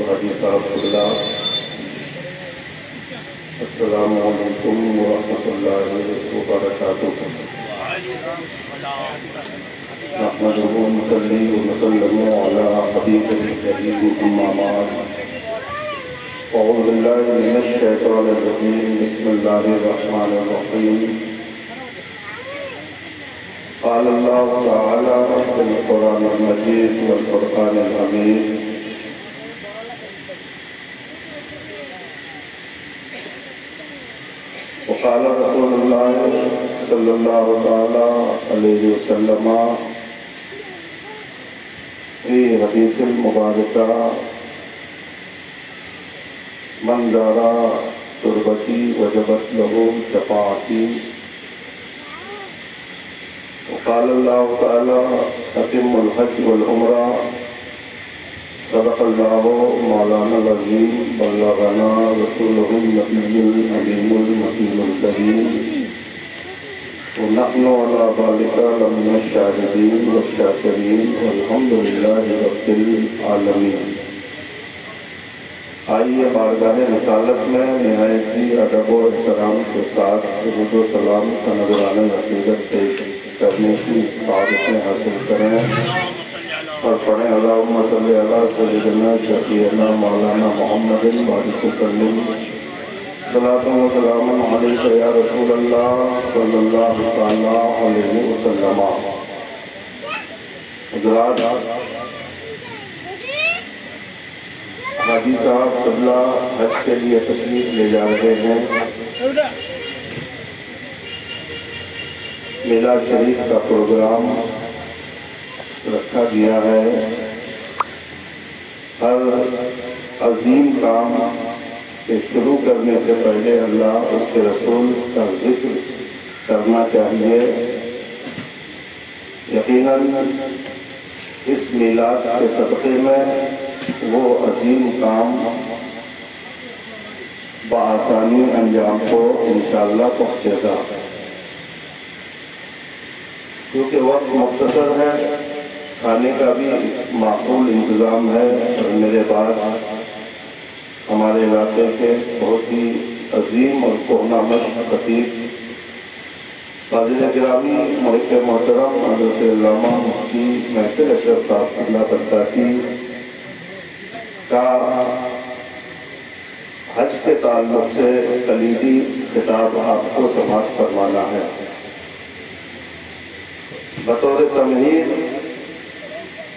حاجی صاحب قبلہ، السلام علیکم ورحمۃ اللہ وبرکاتہ۔ نحمده ونصلي ونسلم على حبيبه الكريم أما بعد، أعوذ بالله من الشيطان الرجيم، بسم الله الرحمن الرحيم۔ قال الله تعالى في القرآن المجيد والفرقان الحميد: وقال رسول الله صلى الله تعالى عليه وسلم في حديث المباركة: من زار تربتي وجبت له شفاعتي۔ وقال الله تعالى: أتم الحج والعمرة۔ صدق الله مولانا العظيم، بلغنا رسوله النبي الأمين المكين الكريم، ونحن على ذلك لمن الشاهدين والشاكرين، والحمد لله رب العالمين۔ آئیے بارگاہ رسالت میں نہایت ہی ادب و احترام کے ساتھ درود و سلام کا نذرانہ عقیدت پیش کرنے کی سعادتیں حاصل کریں اور پڑھیں اللہم صلی علی سیدنا شفیعنا مولانا محمد بارک وسلم، صلاۃ و سلام علیک یا رسول اللہ صلی اللہ تعالی علیہ وسلم۔ حضرات، حاجی صاحب قبلہ حج کے لیے تشریف لے جا رہے ہیں۔ میلاد شریف کا پروگرام رکھا گیا ہے۔ ہر عظیم کام کے شروع کرنے سے پہلے اللہ اس کے رسول کا ذکر کرنا چاہیے۔ یقیناً اس میلاد کے صدقے میں وہ عظیم کام بآسانی انجام کو انشاءاللہ پہنچے گا۔ کیونکہ وقت مختصر ہے، کھانے کا بھی معقول انتظام ہے، اور میرے بعد ہمارے علاقے کے بہت ہی عظیم اور کوہنہ مشق خطیب فاضل گرامی محب محترم حضرت علامہ مفتی محتر اشرف صاحب اللہ برکاتی کا حج کے تعلق سے کلیدی خطاب آپ کو سماعت فرمانا ہے۔ بطور تمہید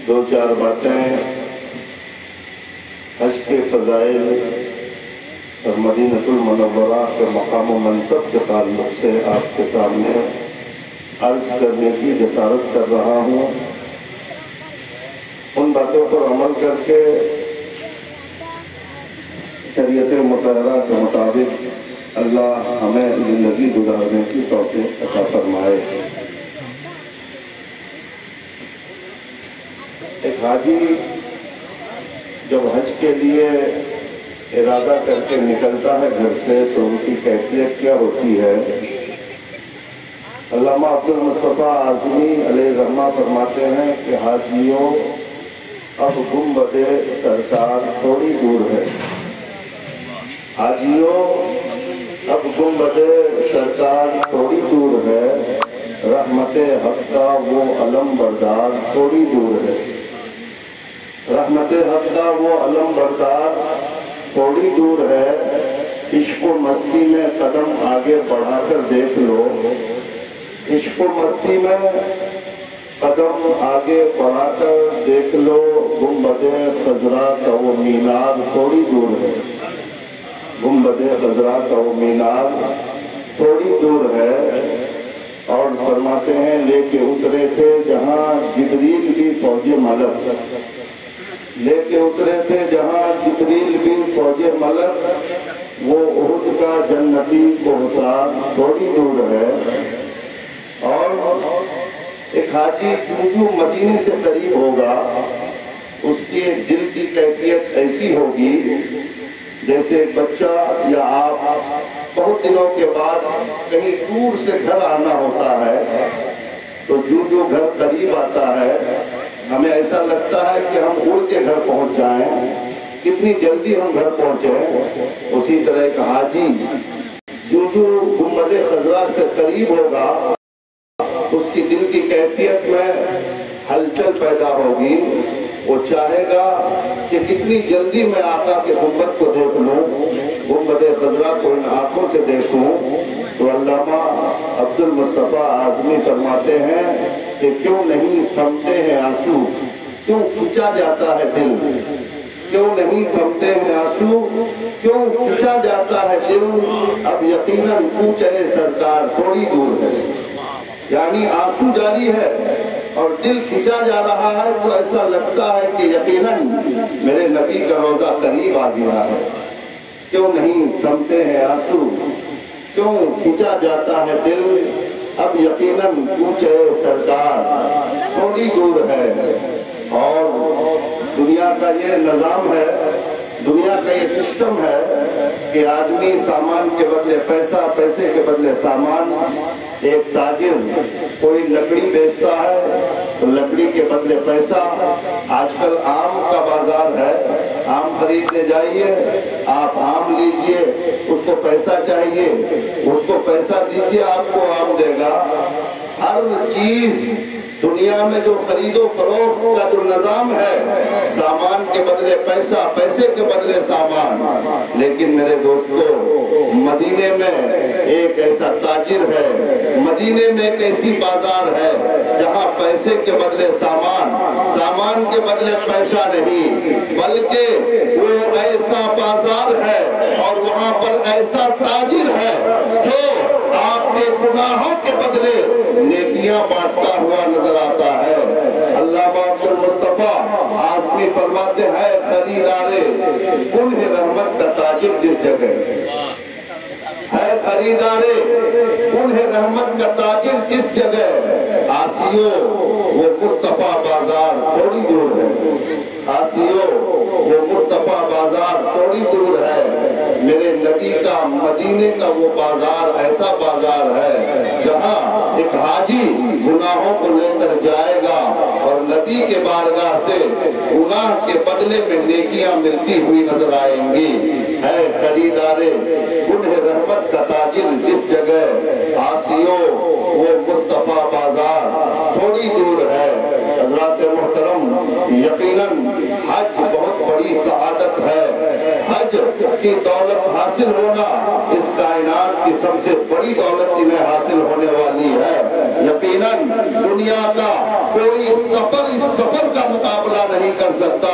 دو چار باتیں حج کے فضائل اور مدینہ المنورہ کے مقام و منصب کے تعلق سے آپ کے سامنے عرض کرنے کی جسارت کر رہا ہوں۔ ان باتوں پر عمل کر کے شریعت مطہرہ کے مطابق اللہ ہمیں زندگی گزارنے کی توفیق عطا فرمائے۔ ایک حاجی جب حج کے لیے ارادہ کر کے نکلتا ہے گھر سے تو ان کی کیفیت کیا ہوتی ہے؟ علامہ عبد المصطفیٰ اعظمی علیہ الرحمہ فرماتے ہیں کہ حاجیوں، اب گنبد سرکار تھوڑی دور ہے۔ حاجیوں، اب گنبد سرکار تھوڑی دور ہے، رحمت حق کا وہ علم بردار تھوڑی دور ہے۔ رحمت حق کا وہ علم بردار تھوڑی دور ہے، عشق و مستی میں قدم آگے بڑھا کر دیکھ لو۔ عشق و مستی میں قدم آگے بڑھا کر دیکھ لو، گنبد خضرا کا وہ مینار تھوڑی دور ہے۔ گنبد خضرا کا وہ مینار تھوڑی دور ہے۔ اور فرماتے ہیں لے کے اترے تھے جہاں جبریل بھی فوج ملک، لے کے اترے تھے جہاں جبریل بھی فوج ملک، وہ احد کا جنتی کوثر تھوڑی دور ہے۔ اور ایک حاجی جو مدینے سے قریب ہوگا اس کے دل کی کیفیت ایسی ہوگی جیسے ایک بچہ یا آپ بہت دنوں کے بعد کہیں دور سے گھر آنا ہوتا ہے تو جو گھر قریب آتا ہے ہمیں ایسا لگتا ہے کہ ہم اڑ کے گھر پہنچ جائیں، کتنی جلدی ہم گھر پہنچے ہیں۔ اسی طرح ایک حاجی جو گنبد خضرا سے قریب ہوگا اس کی دل کی کیفیت میں ہلچل پیدا ہوگی، وہ چاہے گا کہ کتنی جلدی میں آقا کے گنبد کو دیکھ لوں، گنبد خضرا کو ان آنکھوں سے دیکھوں۔ تو علامہ عبد المصطفیٰ اعظمی فرماتے ہیں کہ کیوں نہیں تھمتے ہیں آنسو، کیوں کھینچا جاتا ہے دل، کیوں نہیں تھمتے ہیں آنسو، کیوں کھینچا جاتا ہے دل، اب یقیناً کوچے سرکار تھوڑی دور ہے۔ یعنی آنسو جاری ہے اور دل کھینچا جا رہا ہے تو ایسا لگتا ہے کہ یقیناً میرے نبی کا روضہ قریب آ گیا ہے۔ کیوں نہیں تھمتے ہیں آنسو، کیوں کھینچا جاتا ہے دل، اب یقیناً کوچے سرکار تھوڑی دور ہے۔ اور دنیا کا یہ نظام ہے، دنیا کا یہ سسٹم ہے کہ آدمی سامان کے بدلے پیسہ، پیسے کے بدلے سامان۔ ایک تاجر کوئی لکڑی بیچتا ہے تو لکڑی کے بدلے پیسہ۔ آج کل آم کا بازار ہے، آم خریدنے جائیے، آپ آم لیجئے، اس کو پیسہ چاہیے، اس کو پیسہ دیجئے آپ کو آم دے گا۔ ہر چیز دنیا میں جو خرید و فروخت کا جو نظام ہے، سامان کے بدلے پیسہ، پیسے کے بدلے سامان۔ لیکن میرے دوستو، مدینے میں ایک ایسا تاجر ہے، مدینے میں ایک ایسی بازار ہے جہاں پیسے کے بدلے سامان، سامان کے بدلے پیسہ نہیں، بلکہ وہ ایسا بازار ہے اور وہاں پر ایسا تاجر ہے جو آپ کے گناہوں کے بدلے نیکیاں بانٹتا ہوا نظر آتا ہے۔ علامہ عبد المصطفیٰ اعظمی فرماتے ہیں، خریدارے کنہ رحمت کا تاجر جس جگہ ہے، خریدارے کنہ رحمت کا تاجر جس جگہ، آسیو وہ مصطفیٰ بازار تھوڑی دور ہے، آسیو وہ مصطفیٰ بازار تھوڑی دور ہے۔ میرے نبی کا مدینے کا وہ بازار ایسا بازار ہے جہاں ایک حاجی گناہوں کو لے کر جائے گا اور نبی کے بارگاہ سے گناہ کے بدلے میں نیکیاں ملتی ہوئی نظر آئیں گی۔ ہے خریدارے کنہ رحمت کا تاجر جس جگہ، آسیو وہ مصطفیٰ بازار تھوڑی دور ہے۔ حضرات محترم، یقیناً حج بہت بڑی سعادت ہے۔ حج کی دولت حاصل ہونا اس کائنات کی سب سے بڑی دولت انہیں حاصل ہونے والی ہے۔ یقیناً دنیا کا کوئی سفر اس سفر کا مقابلہ نہیں کر سکتا۔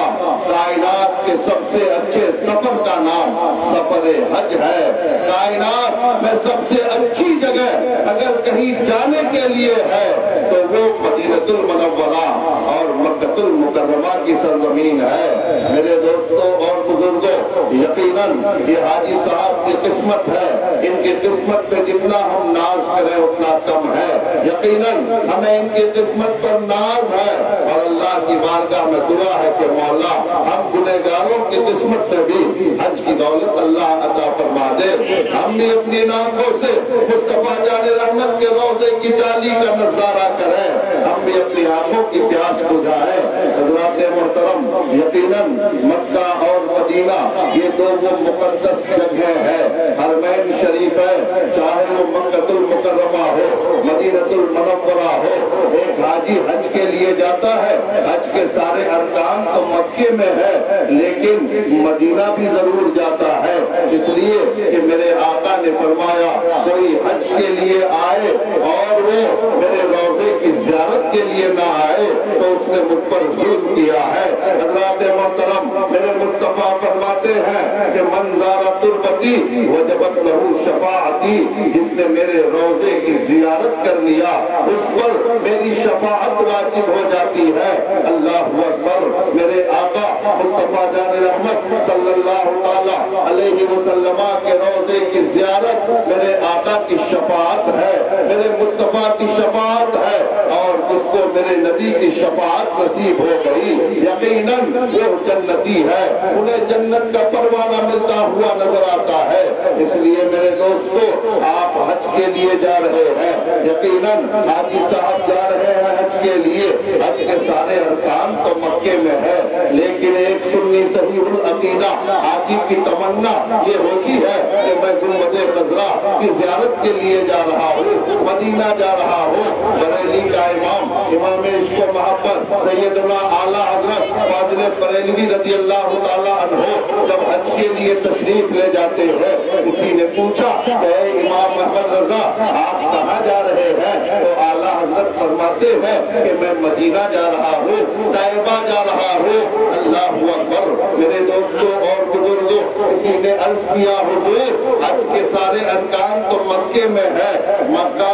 کائنات کے سب سے اچھے سفر کا نام سفر حج ہے۔ کائنات میں سب سے اچھی جگہ اگر کہیں جانے کے لیے ہے تو وہ مدینہ المنورہ اور مکہ المکرمہ کی سرزمین ہے۔ میرے دوستوں اور بزرگوں، یقیناً یہ حاجی صاحب کی قسمت ہے، ان کی قسمت پہ جتنا ہم ناز کریں اتنا کم ہے۔ یقیناً ہمیں ان کی قسمت پر ناز ہے اور اللہ کی بارگاہ میں دعا ہے کہ مولا ہم گنہگاروں کی قسمت میں بھی حج کی دولت اللہ عطا فرما دے۔ ہم بھی اپنی آنکھوں سے مصطفیٰ جان رحمت کے روضے کی جالی کا نظارہ کریں، ہم بھی اپنی آنکھوں کی پیاس بجھائیں۔ حضرات محترم، یقیناً مکہ اور مدینہ یہ دو وہ مقدس جگہ ہے، حرمین شریف ہے، چاہے وہ مکہ المکرمہ ہو، مدینہ المنورہ ہو۔ ایک حاجی حج کے لیے جاتا ہے، حج کے سارے ارکان تو مکے میں ہے لیکن مدینہ بھی ضرور جاتا ہے، اس لیے کہ میرے آقا نے فرمایا کوئی حج کے لیے آئے اور وہ میرے روضے کی زیارت کے لیے نہ آئے تو اس نے مجھ پر ظلم کیا ہے۔ حضرات محترم، میرے مصطفیٰ فرماتے ہیں کہ من زار تربتی وجبت لہو شفاعتی، جس نے میرے روضے کی زیارت کر لیا اس پر میری شفاعت واجب ہو جاتی ہے۔ اللہ اکبر، میرے آقا مصطفیٰ جان رحمت صلی اللہ تعالی علیہ وسلم کے روضے کی زیارت میرے آقا کی شفاعت ہے، میرے مصطفیٰ کی شفاعت ہے، اور جس کو میرے نبی کی شفاعت نصیب ہو گئی یقیناً وہ جنتی ہے، انہیں جنت کا پروانہ ملتا ہوا نظر آتا ہے۔ اس لیے میرے دوستو، آپ حج کے لیے جا رہے ہیں، یقیناً حاجی صاحب جا رہے ہیں حج کے لیے، حج کے سارے ارکان تو مکے میں ہے لیکن ایک سنت سنی صحیح العقیدہ حاجی کی تمنا یہ ہوتی ہے کہ میں گنبد خضرا کی زیارت کے لیے جا رہا ہوں، مدینہ جا رہا ہوں۔ بریلی کا امام عشق و محبت سیدنا اعلیٰ حضرت فاضل بریلوی رضی اللہ تعالیٰ عنہ جب حج کے لیے تشریف لے جاتے ہیں، کسی نے پوچھا کہ اے امام محمد رضا آپ کہاں جا رہے ہیں؟ تو اعلیٰ حضرت فرماتے ہیں کہ میں مدینہ جا رہا ہوں، طیبہ جا رہا ہوں۔ اللہ اکبر۔ میرے دوستوں اور بزرگوں، کسی نے عرض کیا حضور حج کے سارے ارکان تو مکے میں ہے، مکہ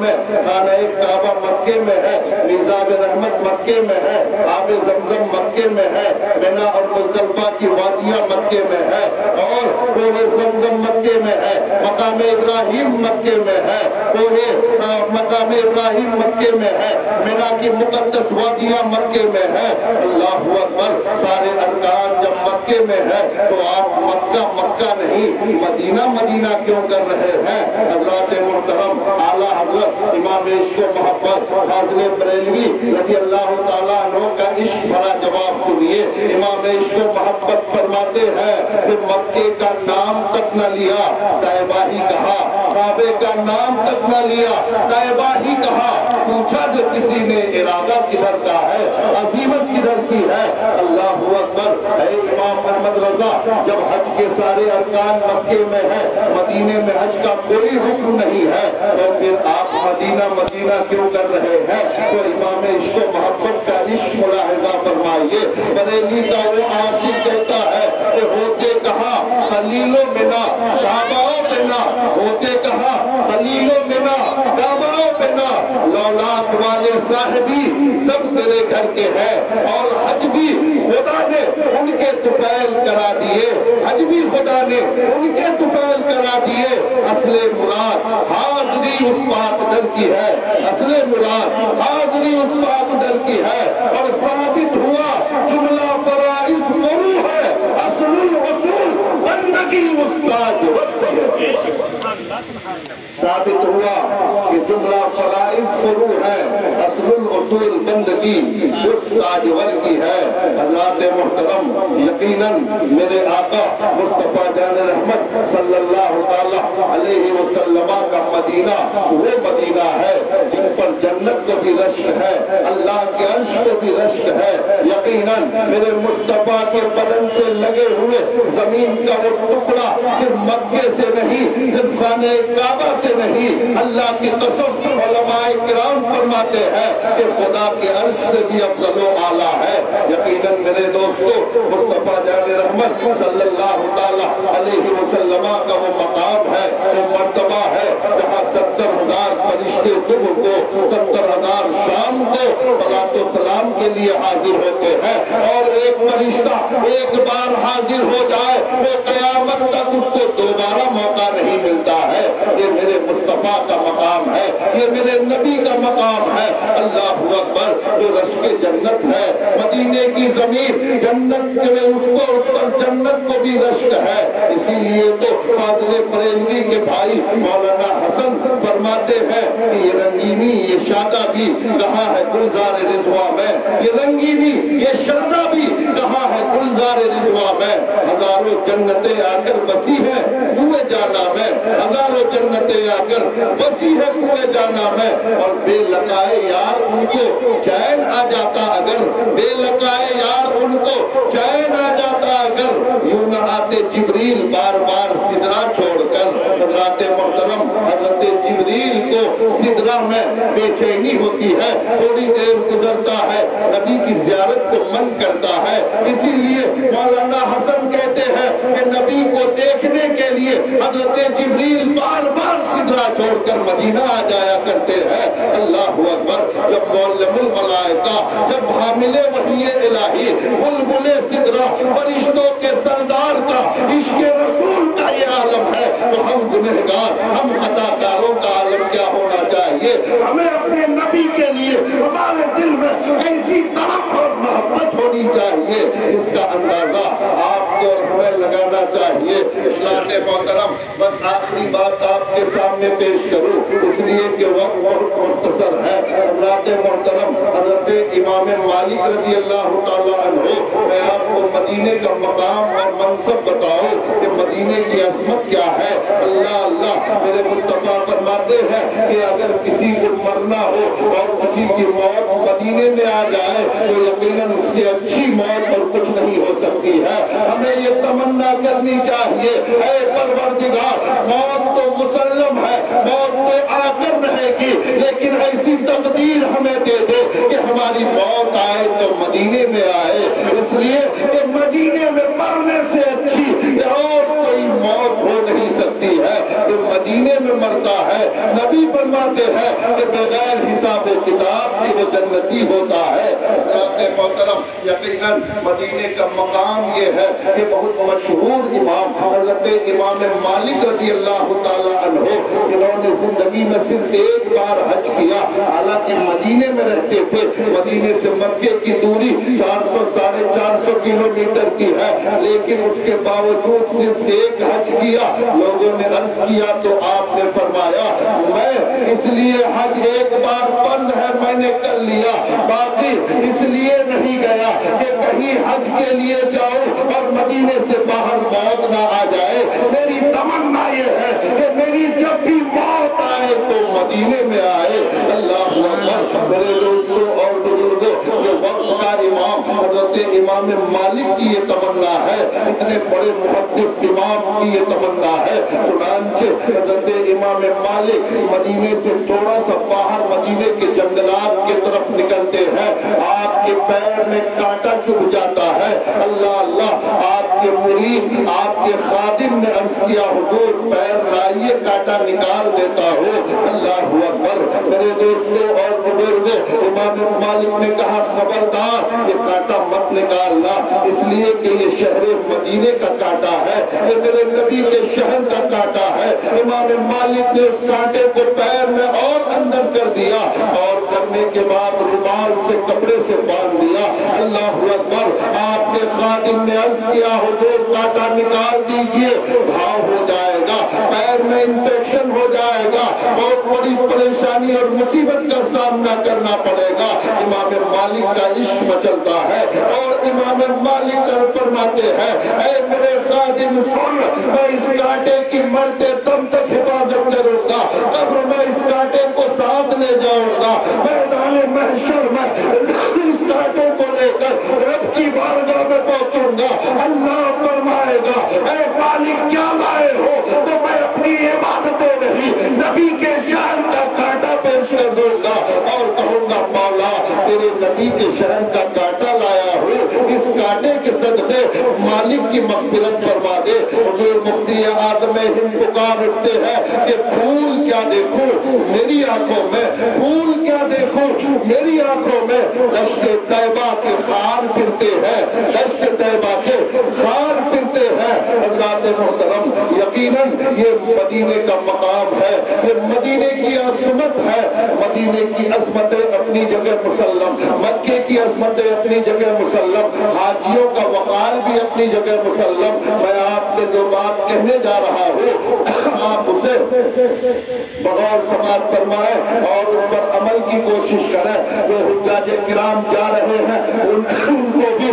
میں خانہ کعبہ مکے میں ہے، میزاب رحمت مکے میں ہے، آب زمزم مکے میں ہے، منا اور مزدلفہ کی وادیاں مکے میں ہے، اور کوہ زمزم مکے میں ہے، مقام ابراہیم مکے میں ہے، مقام ابراہیم مکے میں ہے، منا کی مقدس وادیاں مکے میں ہے۔ اللہ اکبر۔ سارے ارکان جب مکے میں ہے تو آپ مکہ نہیں مدینہ کیوں کر رہے ہیں؟ حضرات محترم اعلیٰ حضرت امام عشق و محبت فاضل بریلوی رضی اللہ تعالیٰ عنہ کا عشق بھرا جواب سنیے۔ امام عشق و محبت فرماتے ہیں کہ مکے کا نام تک نہ لیا، طیبہ ہی کہا، کعبے کا نام تک نہ لیا، طیبہ ہی کہا۔ پوچھا جو کسی نے ارادہ کدھر کا ہے، عزیمت کدھر کی ہے؟ اللہ اکبر۔ اے امام محمد رضا جب حج کے سارے ارکان مکے میں ہے، مدینے میں حج کا کوئی حکم نہیں ہے، تو پھر آپ مدینہ کیوں کر رہے ہیں؟ تو امام عشق و محبت کا عشق ملاحظہ فرمائیے۔ بریلی کا وہ عاشق کہتا ہے کہ ہوتے کہاں خلیل و منا کعبہ و منا، ہوتے کہاں خلیل و منا کعبہ و منا، لولاک والے صاحبی سب تیرے گھر کے ہیں، اور حج بھی خدا نے ان کے طفیل کرا دیے، حج بھی خدا نے ان کے طفیل کرا دیے۔ اصل مراد حاضری اس پاک در کی ہے، اصل مراد حاضری اس پاک در کی ہے، اور ثابت ہوا جملہ فرائض فرو ہے، اصل الاصول بندگی اس تاج ور کی ہے۔ ثابت ہوا کہ جملہ فرائض فرو ہے، اصل الاصول بندگی اس تاج ور کی ہے۔ حضرات محترم، یقیناً میرے آقا مصطفیٰ جان رحمت صلی اللہ تعالیٰ علیہ وسلم کا مدینہ وہ مدینہ ہے جن پر جنت کو بھی رشک ہے، اللہ کے عرش کو بھی رشک ہے۔ یقیناً میرے مصطفیٰ کے بدن سے لگے ہوئے زمین کا وہ ٹکڑا صرف مکے سے نہیں، صرف خانہ کعبہ سے نہیں، اللہ کی قسم علماء کرام فرماتے ہیں کہ خدا کے عرش سے بھی افضل و اعلیٰ ہے۔ یقیناً میرے دوستو مصطفیٰ جان رحمت صلی اللہ تعالیٰ علیہ وسلم کا وہ مقام ہے، وہ مرتبہ ہے جہاں 70,000 فرشتے صبح کو 70,000 شام کو صلاۃ و سلام کے لیے حاضر ہوتے ہیں، اور ایک فرشتہ ایک بار حاضر ہو جائے وہ قیامت تک اس کو دوبارہ موقع نہیں ملتا ہے۔ یہ میرے مصطفیٰ کا مقام ہے، یہ میرے نبی کا مقام ہے۔ اللہ اکبر۔ جو رشک جنت ہے، مدینے کی زمین جنت کے اس پر جنت کو بھی رشک ہے۔ اسی لیے تو فاضل بریلوی کے بھائی مولانا حسن فرماتے ہیں کہ یہ رنگینی یہ شادہ بھی کہاں ہے گلزار رضوا میں، یہ رنگینی یہ شادہ بھی کہاں ہے گلزار رضوا میں۔ ہزاروں جنتیں آ کر بسی ہیں کوئے جانا میں، ہزاروں جنتیں آ کر بسی ہے کوئے جانا میں، اور بے لقائے یار ان کو چین آ جاتا اگر، بے لقائے یار ان کو چین آ جاتا اگر، یوں نہ آتے جبریل بار بار سدرہ چھوڑ کر۔ حضرات محترم، حضرت جبریل کو سدرہ میں بے چینی ہوتی ہے، تھوڑی دیر گزرتا ہے نبی کی زیارت کو من کرتا ہے۔ اسی لیے مولانا حسن کہتے ہیں کہ نبی کو دیکھنے کے لیے حضرت جبریل بار بار سدرہ چھوڑ کر مدینہ آ جایا کرتے ہیں۔ اللہ اکبر۔ جب معلم الملائکہ، جب حامل وحی الہی بلبل سدرہ فرشتوں کے سردار کا عشق رسول کا یہ عالم ہے تو ہم گنہگار، ہم خطاکاروں کا عالم کیا ہونا چاہیے؟ ہمیں اپنے نبی کے لیے ہمارے دل میں ایسی طرف اور محبت ہونی چاہیے، اس کا اندازہ آپ کو ہمیں لگانا چاہیے۔ حضرات محترم، بس آخری بات آپ کے سامنے پیش کروں اس لیے کہ وقت بہت مختصر ہے۔ حضرات محترم، حضرت امام مالک رضی اللہ تعالیٰ عنہ، میں آپ کو مدینے مقام اور منصب بتاؤ کہ مدینے کی عظمت کیا ہے۔ اللہ اللہ، میرے مصطفیٰ فرماتے ہیں کہ اگر کسی کو مرنا ہو اور کسی کی موت مدینے میں آ جائے تو یقیناً اس سے اچھی موت اور کچھ نہیں ہو سکتی ہے۔ ہمیں یہ تمنا کرنی چاہیے، اے پروردگار، موت تو مسلم ہے، موت تو آ کر رہے گی، لیکن ایسی تقدیر ہمیں دے دے کہ ہماری موت آئے تو مدینے میں آئے، اس لیے کہ مدینے میں مرنے سے اچھی اور کوئی موت ہو نہیں سکتی ہے کہ مدینے میں مرتا ہے۔ نبی فرماتے ہیں کہ بغیر حساب و کتاب کی وہ جنتی ہوتا ہے۔ حضرات محترم، یقیناً مدینے کا مقام یہ ہے کہ بہت مشہور امام حضرت امام مالک رضی اللہ تعالیٰ عنہ، جنہوں نے زندگی میں صرف ایک بار حج کیا، حالانکہ مدینے میں رہتے تھے، مدینے سے مکے کی دوری 400-450 کلومیٹر کی ہے، لیکن اس کے باوجود صرف ایک حج کیا۔ لوگوں نے عرض کیا تو آپ نے فرمایا، میں اس لیے حج ایک بار فرض ہے میں نے کر لیا، باقی اس لیے نہیں گیا کہ کہیں حج کے لیے جاؤ اور مدینے سے باہر موت نہ آ جائے۔ میری تمنا یہ ہے کہ میری جب بھی موت آئے تو مدینے میں آئے۔ اللہ اکبر، میرے دوستوں اور بزرگوں، جو وقت کا امام حضرت امام مالک کی یہ تمنا ہے، اتنے بڑے محدث امام کی یہ تمنا ہے۔ چنانچہ حضرت امام مالک مدینے سے تھوڑا سا باہر مدینے کے جنگلات کی طرف نکلتے ہیں، آپ کے پیر میں کانٹا چبھ جاتا ہے۔ اللہ اللہ، آپ کے مرید، آپ کے خادم نے عرض کیا، حضور پیر لائیے کانٹا نکال دیتا ہو۔ اللہ اکبر، میرے دوستوں اور بزرگوں، امام مالک نے کہا خبردار یہ کانٹا مت نکالنا، اس لیے کہ یہ شہر مدینے کا کانٹا ہے، یہ میرے نبی کے شہر کا کانٹا ہے۔ امام مالک نے اس کانٹے کو پیر میں اور اندر کر دیا اور کرنے کے بعد رومال سے کپڑے سے باندھ دیا۔ اللہ اکبر، آپ کے خادم نے عرض کیا، حضور کانٹا نکال دیجئے، گھاؤ ہو جائے گا، پیر میں انفیکشن ہو جائے گا، بہت بڑی پریشانی اور مصیبت کا سامنا کرنا پڑے گا۔ امام مالک کا عشق مچلتا ہے اور امام مالک فرماتے ہیں، اے میرے خادم سن، میں اس کانٹے کی مرتے دم تک حفاظت کروں گا، قبر میں اس کانٹے کو ساتھ لے جاؤں گا، میدان محشر میں اس کانٹے کو لے کر رب کی بارگاہ میں پہنچوں گا۔ اللہ فرمائے گا، اے مالک کیا لائے ہو؟ تو میں اپنی عبادتیں نہیں، نبی کے شہر کا کانٹا پیش کر دوں گا اور کہوں گا، مولا تیرے نبی کے شہر کا کانٹا لایا ہو، اس کانٹے کے صدقے مالک کی مغفرت فرما دے۔ حضور مفتی اعظم ہند پکار اٹھتے ہیں کہ پھول کیا دیکھوں میری آنکھوں میں، پھول کیا دیکھوں میری آنکھوں میں، دشت طیبہ کے خار پھرتے ہیں، دشت طیبہ کے خار پھرتے ہیں۔ حضرات محترم، یقیناً یہ مدینے کا مقام ہے، یہ مدینے کی عظمت ہے۔ مدینے کی عظمتیں اپنی جگہ مسلم، مکے کی عظمتیں اپنی جگہ مسلم، حاجیوں کا وقار بھی اپنی جگہ مسلم۔ میں آپ سے جو بات کہنے جا رہا ہوں، آپ اسے بغور سماعت فرمائیں اور اس پر عمل کی کوشش کریں۔ جو حجاج کرام جا رہے ہیں ان کو بھی،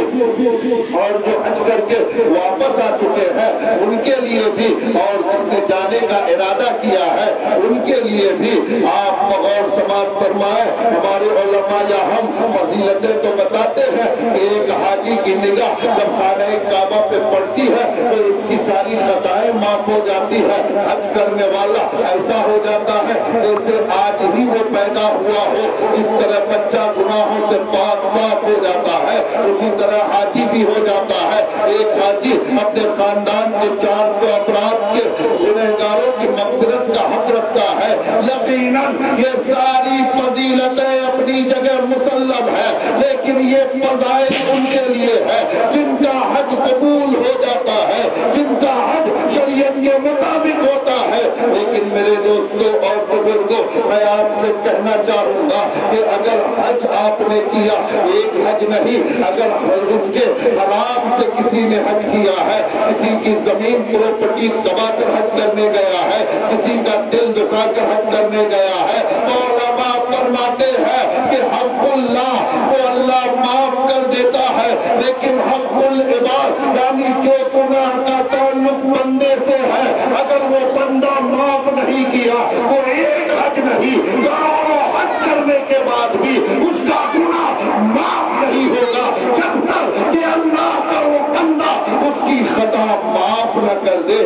اور جو حج کر کے واپس آ چکے ہیں ان کے لیے بھی، اور جس نے جانے کا ارادہ کیا ہے ان کے لیے بھی آپ بغور سماعت فرمائیں۔ ہمارے علماء یا ہم فضیلتیں تو بتاتے ہیں کہ ایک حاجی کی نگاہ جب خانہ کعبہ پہ پڑتی ہے تو اس کی ساری خطائیں معاف ہو جاتی ہے۔ حج کرنے والا ایسا ہو جاتا ہے جیسے آج ہی وہ پیدا ہوا ہو، اس طرح بچہ گناہوں سے پاک صاف ہو جاتا ہے، اسی طرح حاجی بھی ہو جاتا ہے۔ ایک حاجی اپنے خاندان کے 400 افراد کے گنہگاروں کی مغفرت کا حق رکھتا ہے۔ یقیناً یہ ساری فضیلتیں اپنی جگہ مسلم ہے، لیکن یہ فضائل ان کے لیے ہے جن کا حج قبول ہو جاتا ہے، جن کا حج شریعت کے مطابق ہوتا ہے۔ لیکن میرے دوستوں اور بزرگوں، میں آپ سے کہنا چاہوں گا کہ اگر حج آپ نے کیا، ایک حج نہیں، اگر اس کے حرام سے کسی نے حج کیا ہے، کسی کی زمین پراپرٹی دبا کر حج کرنے گیا ہے، کسی کا دل دکھا کر حج کرنے گیا ہے، تو علماء فرماتے ہیں کہ حق اللہ کو اللہ معاف کر دیتا ہے، لیکن حق العباد یعنی بھی، کروڑوں حج کرنے کے بعد بھی اس کا گناہ معاف نہیں ہوگا جب تک کہ اللہ کا وہ بندہ اس کی خطا معاف نہ کر دے۔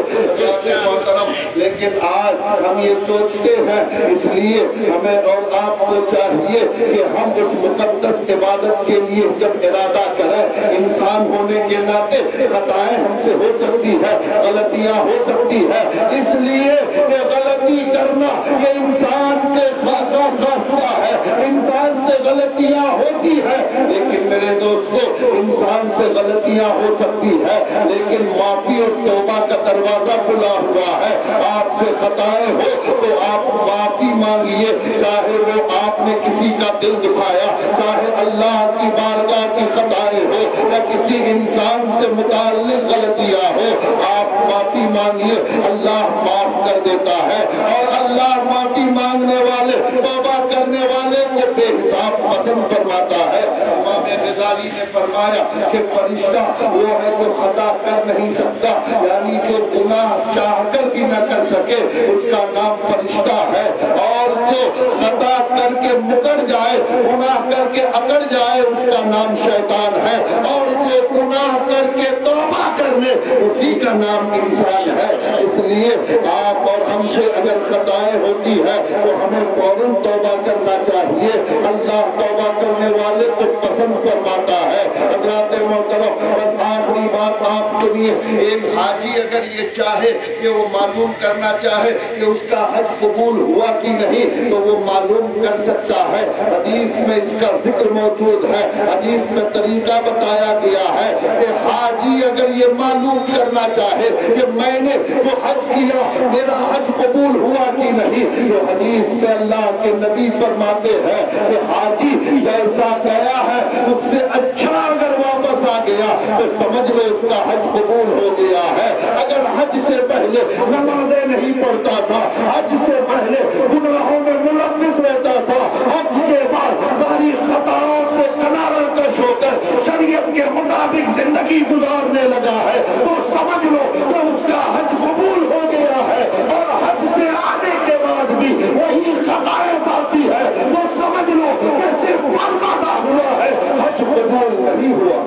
محترم، لیکن آج ہم یہ سوچتے ہیں، اس لیے ہمیں اور آپ کو چاہیے کہ ہم اس مقدس عبادت کے لیے جب ارادہ کریں، انسان ہونے کے ناطے خطائیں ہم سے ہو سکتی ہے، غلطیاں ہو سکتی ہے، اس لیے کہ غلطی کرنا یہ انسان کے خاصہ ہے، انسان سے غلطیاں ہوتی ہے، لیکن میرے دوستو انسان سے غلطیاں ہو سکتی ہے، لیکن معافی اور توبہ کا دروازہ کھلا ہوا ہے۔ آپ سے خطائیں ہو تو آپ معافی مانگیے، چاہے وہ آپ نے کسی کا دل دکھایا، چاہے اللہ کی بارگاہ کی خطائیں ہو یا کسی انسان سے متعلق غلطیاں ہو، آپ معافی مانگیے، اللہ معاف کر دیتا ہے، اور اللہ معافی مانگنے والے، توبہ کرنے والے کو بے حساب پسند فرماتا ہے۔ امام غزالی نے فرمایا کہ فرشتہ وہ ہے جو خطا کر نہیں سکتا، یعنی جو گناہ چاہ کر بھی نہ کر سکے اس کا نام فرشتہ ہے، اور جو خطا کر کے مکر جائے، گناہ کر کے اکڑ جائے، اس کا نام شیطان ہے، اور جو گناہ کر کے توبہ کر لے اسی کا نام انسان ہے۔ اس لیے آپ اور ہم سے اگر خطائیں ہوتی ہے تو ہمیں فوراً توبہ کرنا چاہیے، اللہ توبہ کرنے والے کو پسند فرماتا ہے۔ حضرات محترم، بس آخری بات آپ سنیے، ایک حاجی اگر یہ چاہے کہ وہ معلوم کرنا چاہے کہ اس کا حج قبول ہوا کہ نہیں تو وہ معلوم کر سکتا ہے، حدیث میں اس کا ذکر موجود ہے، حدیث میں طریقہ بتایا گیا ہے کہ حاجی اگر یہ معلوم کرنا چاہے کہ میں نے جو حج کیا میرا حج قبول ہوا کہ نہیں، تو حدیث میں اللہ کے نبی فرماتے ہیں کہ حاجی جیسا گیا ہے اس سے اچھا اگر واپس آ گیا تو سمجھ لو اس کا حج قبول ہو گیا ہے۔ اگر حج سے پہلے نمازیں نہیں پڑھتا تھا، حج سے پہلے گناہوں میں ملوث رہتا تھا، حج کے بعد ساری خطاؤں سے کنارہ کش ہو کر شریعت کے مطابق زندگی گزارنے لگا ہے، تو سمجھ لو کہ اس کا حج قبول ہو گیا ہے، اور حج سے آنے کے بعد بھی وہی خطائیں باقی ہے تو سمجھ لو کہ صرف فرض ادا ہوا ہے، حج قبول نہیں ہوا۔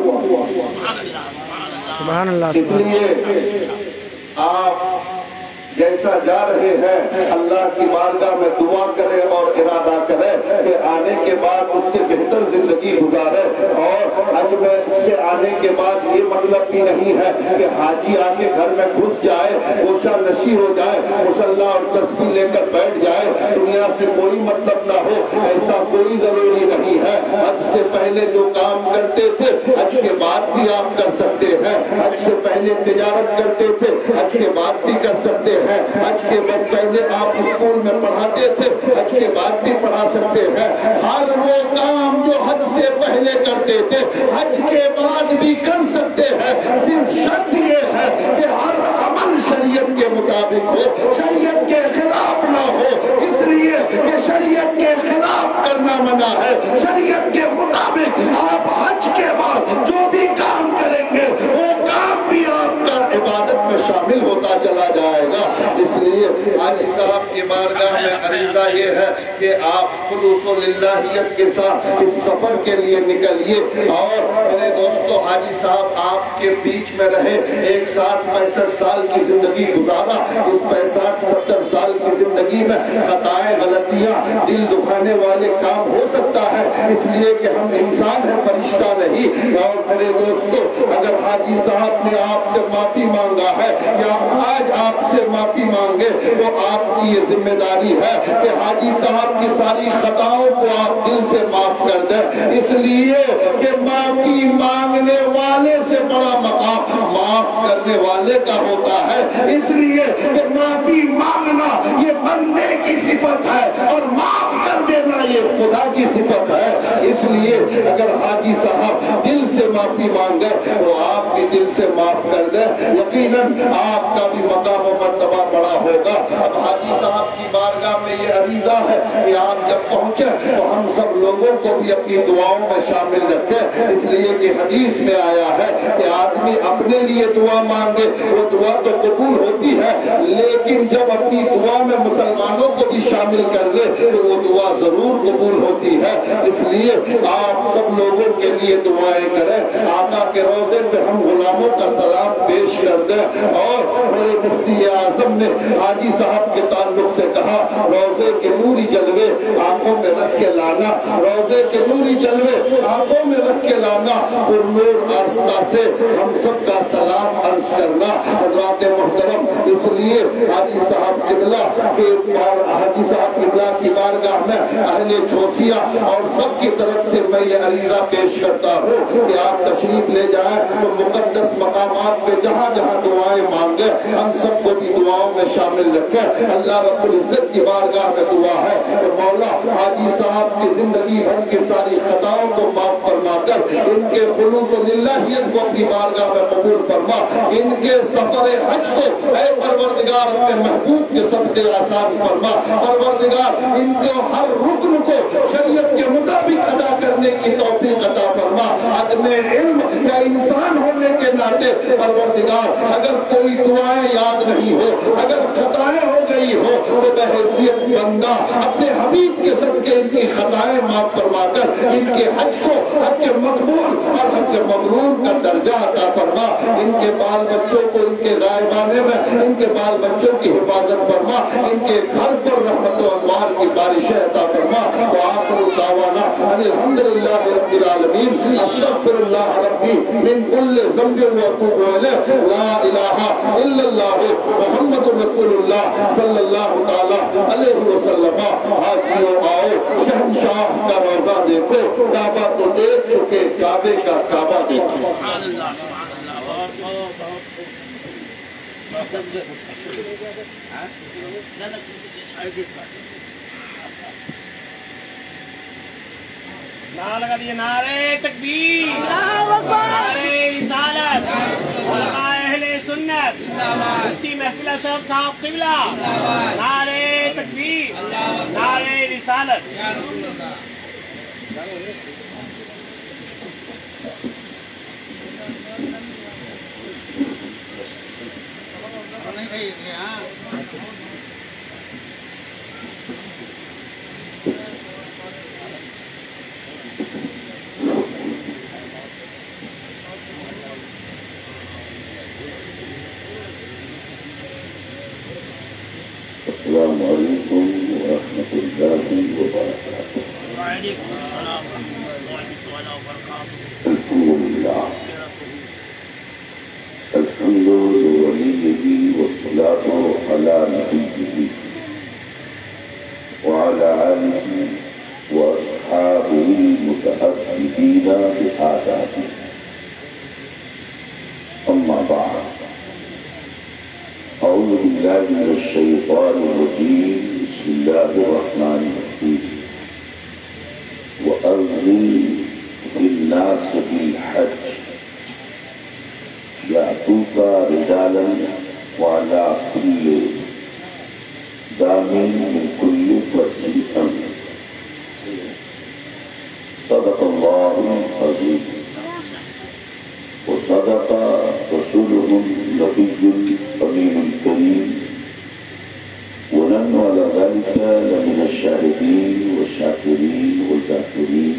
سبحان اللہ۔ اس لیے آپ جیسا جا رہے ہیں اللہ کی بارگاہ میں دعا کریں اور ارادہ کریں کہ آنے کے بعد اس سے بہتر زندگی گزارے، اور حج میں اس سے آنے کے بعد یہ مطلب بھی نہیں ہے کہ حاجی آ کے گھر میں گھس جائے، گوشہ نشی ہو جائے، مصلی اور تسبیح لے کر بیٹھ جائے، دنیا سے کوئی مطلب نہ ہو، ایسا کوئی ضروری نہیں ہے۔ حج سے پہلے جو کام کرتے تھے حج کے بعد بھی آپ کر سکتے ہیں، حج سے پہلے تجارت کرتے تھے حج کے بعد بھی کر سکتے ہیں، حج کے بعد پہلے آپ اسکول میں پڑھاتے تھے حج کے بعد بھی پڑھا سکتے ہیں، ہر وہ کام جو حج سے پہلے کرتے تھے حج کے بعد بھی کر سکتے ہیں، صرف شرط یہ ہے کہ ہر عمل شریعت کے مطابق ہو، شریعت کے خلاف نہ ہو، اس لیے کہ شریعت کے خلاف کرنا منع ہے، شریعت کے مطابق آپ حج کے بعد جو بھی کام کریں گے وہ کام بھی آپ کا عبادت میں شامل ہوتا چلا جائے گا۔ اس لیے حاجی صاحب کی بارگاہ میں عریضہ یہ ہے کہ آپ خلوص و للہیت کے ساتھ اس سفر کے لیے نکلیے، اور میرے دوستو حاجی صاحب آپ کے بیچ میں رہے، ایک 60-65 سال کی زندگی گزارا، اس 65-70 سال کی زندگی میں خطائیں غلطیاں دل دکھانے والے کام ہو سکتا ہے، اس لیے کہ ہم انسان ہیں فرشتہ نہیں۔ اور میرے دوستو اگر حاجی صاحب نے آپ سے معافی مانگا ہے یا آج آپ سے معافی مانگے تو آپ کی یہ ذمہ داری ہے کہ حاجی صاحب کی ساری خطاؤں کو آپ دل سے معاف کر دیں، اس لیے کہ معافی مانگنے والے سے بڑا مقام معاف کرنے والے کا ہوتا ہے، اس لیے کہ معافی مانگنا یہ بندے کی صفت ہے اور معاف کر دینا یہ خدا کی صفت ہے۔ اس لیے اگر حاجی صاحب دل سے معافی مانگے تو آپ بھی دل سے معاف کر دیں، یقیناً آپ کا بھی مقام و مرتبہ بڑا ہوگا۔ اب حاجی صاحب کی بارگاہ میں یہ عریضہ ہے کہ آپ جب پہنچے تو ہم سب لوگوں کو بھی اپنی دعاؤں میں شامل رکھیں، اس لیے کہ حدیث میں آیا ہے کہ آدمی آدمی اپنے لیے دعا مانگے وہ دعا تو قبول ہوتی ہے، لیکن جب اپنی دعا میں مسلمانوں کو بھی شامل کر لے تو وہ دعا ضرور قبول ہوتی ہے۔ اس لیے آپ سب لوگوں کے لیے دعائیں کریں، آقا کے روضے پہ ہم غلاموں کا سلام پیش کر دیں۔ اور بڑے مفتی اعظم نے حاجی صاحب کے تعلق سے کہا، روضے کے نوری جلوے آنکھوں میں رکھ کے لانا، روضے کے نوری جلوے آنکھوں میں رکھ کے لانا، پر نور آستہ سے ہم سب کا سلام عرض کرنا۔ حضرات محترم، اس لیے حاجی صاحب قبلہ حاجی صاحب قبلہ کی بارگاہ میں اہل چوسیا اور سب کی طرف سے میں یہ عریضہ پیش کرتا ہوں کہ آپ تشریف لے جائیں تو مقدس مقامات پہ جہاں جہاں دعائیں مانگے ہم سب کو بھی دعاؤں میں شامل رکھیں۔ اللہ رب العزت کی بارگاہ میں دعا ہے کہ مولا حاجی صاحب کی زندگی بھر کی ساری خطاؤں کو معاف فرما کر ان کے خلوص و للہیت کو اپنی بارگاہ میں قبول فرما، ان کے سفر حج کو اے پروردگار اپنے محبوب کے صدقے آسان فرما، پروردگار ان کو ہر رکن کو شریعت کے مطابق ادا کرنے کی توفیق عطا فرما۔ عدم علم یا انسان ہونے کے ناطے پروردگار اگر کوئی دعائیں یاد نہیں ہو، اگر خطائیں ہو گئی ہو تو بحیثیت بندہ اپنے حبیب کے صدقے ان کی خطائیں معاف فرما کر ان کے حج کو حج مقبول اور حج مبرور کا درجہ عطا فرما۔ ان کے بال بچوں کو ان کے غائبانے میں ان کے بال بچوں کی حفاظت فرما، ان کے گھر پر رحمت و انوار کی بارشیں عطا فرما۔ وآخر دعوانا ان الحمدللہ رب العالمین، استغفر اللہ ربی من کل ذنب واتوب الیہ، لا الہ الا اللہ محمد رسول اللہ صلی اللہ تعالی علیہ وسلم۔ حاجیوں آؤ شہنشاہ کا روضہ دیکھو، کعبہ تو دیکھ چکے، کعبے کا کعبہ دیکھو۔ سبحان اللہ سبحان اللہ۔ نعرہ لگا دیے، نعرہ تکبیر، نعرہ رسالت، علماء اہل سنت، مفتی محفل اشرف صاحب قبلہ، نعرہ تکبیر، نعرہ رسالت۔ السلام علیکم ورحمۃ اللہ وبرکاتہ۔ وعلیکم السلام ورحمۃ اللہ وبرکاتہ۔ الحمدللہ الحمد لولیہ والصلاة علی نبیہ وعلی آلہ واصحابہ المتعبدین بآدابہ، اما بعد، اعوذ باللہ من الشیطان الرجیم، بسم اللہ الرحمن الرحیم۔ وَأَذِّن فِي النَّاسِ بِالْحَجِّ يَأْتُوكَ رِجَالًا وَعَلَىٰ كُلِّ ضَامِرٍ مِّن كُلِّ فَجٍّ عَمِيقٍ۔ صدق اللہ العظیم وصدق رسولہ النبی الامین الکریم، ونحن على ذلك لمن الشاهدين والشاكرين والذاكرين،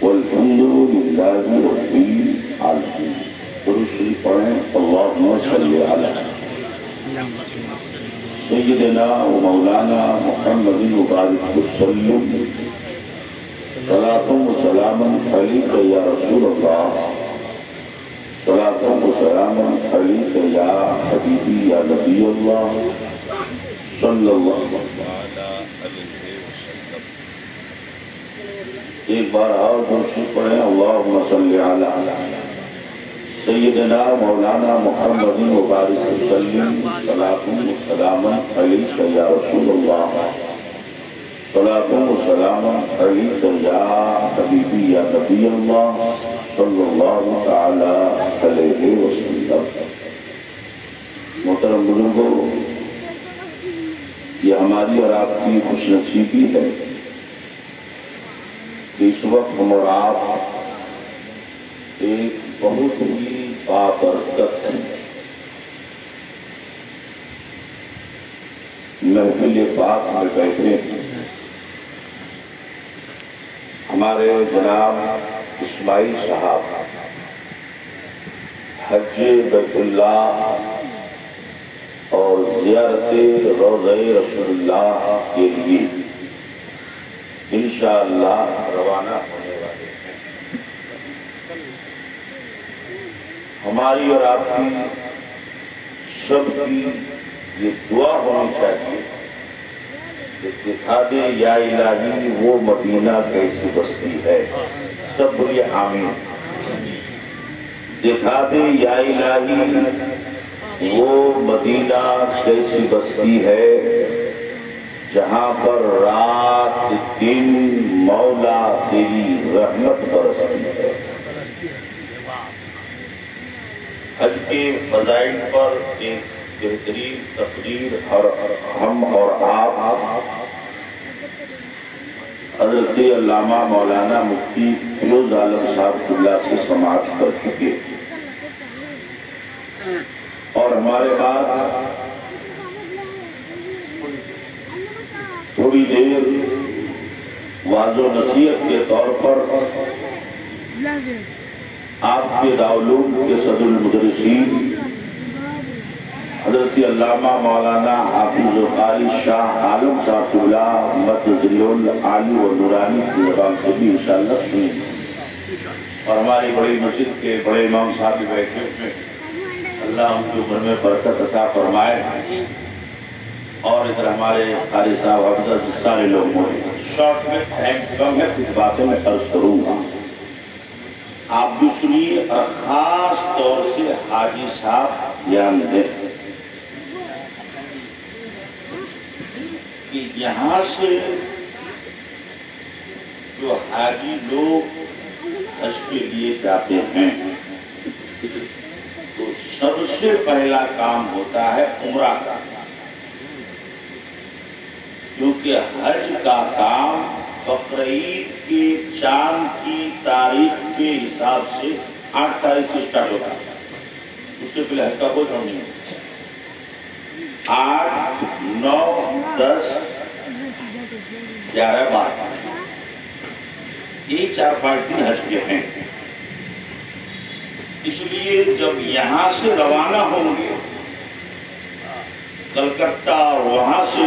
والحمد لله رب العالمين۔ درود شریف پڑھیں، اللهم صل على سیدنا و مولانا محمد وبارک وسلم، صلاۃ و سلام علیک یا رسول اللہ، صلاۃ و سلام علیک یا حبیبی یا نبی اللہ صلی اللہ علیہ وسلم۔ ایک بار اور درود پڑھیں، اللہم صلی علی سیدنا مولانا محمد مبارک وسلم، صلاۃ و سلام علیک یا رسول اللہ، صلاۃ و سلام علیک یا حبیبی یا نبی اللہ صلی اللہ تعالی علیہ وسلم۔ محترم بزرگوں، یہ ہماری اور آپ کی خوش نصیبی ہے کہ اس وقت ہم اور آپ ایک بہت ہی بابرکت محفل پاک میں بیٹھے ہمارے جناب اسماعیل صاحب حج بیت اللہ اور زیارت روضہ رسول اللہ کے لیے انشاءاللہ روانہ ہونے والے ہیں۔ ہماری اور آپ کی سب کی یہ دعا ہونی چاہیے کہ دکھا دے یا الہی وہ مدینہ کیسی بستی ہے، سب بولیے آمین۔ دکھا دے یا الہی وہ مدینہ کیسی بستی ہے جہاں پر رات دن مولا تیری رحمت برستی ہے۔ حج کے فضائل پر ایک بہترین تقریر ہم اور آپ حضرت علامہ مولانا مفتی فیروز عالم صاحب اللہ سے سماعت کر چکے، اور ہمارے بعد تھوڑی دیر واضح و نصیحت کے طور پر آپ کے دارالعلوم کے صدر المدرسین حضرت علامہ مولانا حافظ القاری شاہ عالم صاحب اللہ مدذل العالی و نورانی کی زبان سے بھی انشاءاللہ سنیں، اور ہماری بڑی مسجد کے بڑے امام صاحب بھی بیٹھے ہوئے، اللہ ان کے عمر میں برکت عطا فرمائے، اور ادھر ہمارے قاری صاحب حافظ سارے لوگ موجود ہیں۔ شارٹ میں ٹائم کم ہے، کچھ باتیں میں عرض کروں گا، آپ بھی سنیے، اور خاص طور سے حاجی صاحب دھیان دیں کہ یہاں سے جو حاجی لوگ حج کے لیے جاتے ہیں تو سب سے پہلا کام ہوتا ہے عمرہ کا، کیونکہ حج کا کام بقرعید کے چاند کی تاریخ کے حساب سے 8 تاریخ سے سٹارٹ ہوتا ہے، اس سے پہلے حج کا کوئی کام نہیں ہے۔ 8 9 10 11 12 یہ 4-5 دن حج کے ہیں، اس لیے جب یہاں سے روانہ ہوں گے کلکتہ اور وہاں سے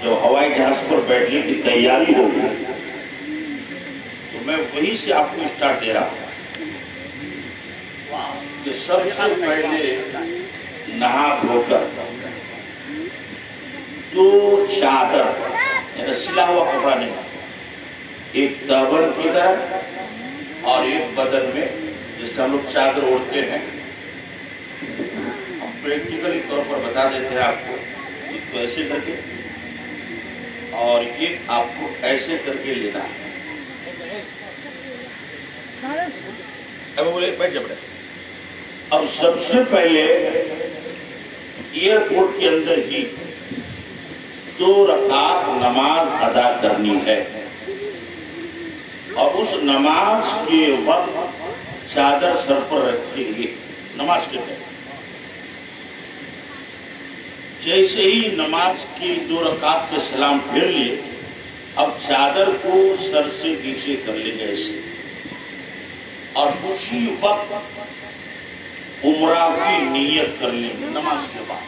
جو ہوائی جہاز پر بیٹھنے کی تیاری ہوگی تو میں وہیں سے آپ کو اسٹارٹ دے رہا ہوں کہ سب سے پہلے نہا دھو کر دو چادر یعنی سلا ہوا کپڑا نہیں، ایک تابن کی طرح اور ایک بدن میں جس کا ہم لوگ چادر اوڑھتے ہیں، ہم پریکٹیکلی طور پر بتا دیتے ہیں آپ کو، ایک تو ایسے کر کے اور ایک آپ کو ایسے کر کے لینا ہے۔ اب بولے بیٹھ جا بیٹھ۔ اب سب سے پہلے ایئرپورٹ کے اندر ہی 2 رکعت نماز ادا کرنی ہے، اور اس نماز کے وقت چادر سر پر رکھیں گے نماز کے وقت۔ جیسے ہی نماز کی 2 رکعت سے سلام پھیر لیے، اب چادر کو سر سے نیچے کر لیں گے ایسے، اور اسی وقت عمرہ کی نیت کر لیں گے نماز کے بعد۔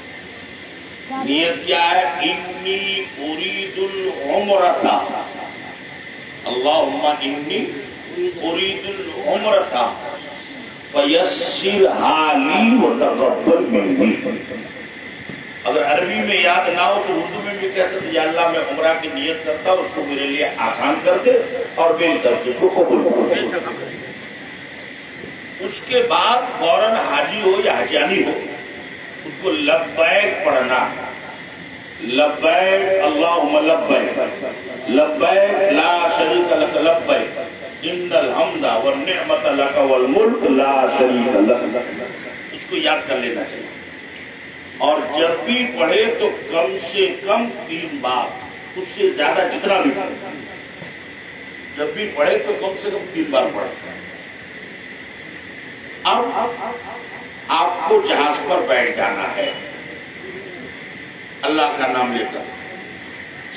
نیت کیا ہے؟ انی ارید العمرۃ، اللہم انی ارید العمرۃ فیسرھا لی وتقبل منی۔ اگر عربی میں یاد نہ ہو تو اردو میں بھی کہہ سکتے یا اللہ میں عمرہ کی نیت کرتا ہوں، اس کو میرے لیے آسان کر دے اور میری طرف سے قبول کر دے۔ اس کے بعد فوراً حاجی ہو یا حجانی ہو اس کو لبیک پڑھنا، لبیک اللہم لبیک لبیک لا شریک لک لبیک ان الحمد والنعمت لک والملک لا شریک لک، اس کو یاد کر لینا چاہیے۔ اور جب بھی پڑھے تو کم سے کم 3 بار، اس سے زیادہ جتنا بھی پڑھے، جب بھی پڑھے تو کم سے کم 3 بار پڑھے۔ اب آپ کو جہاز پر بیٹھ جانا ہے اللہ کا نام لے کر،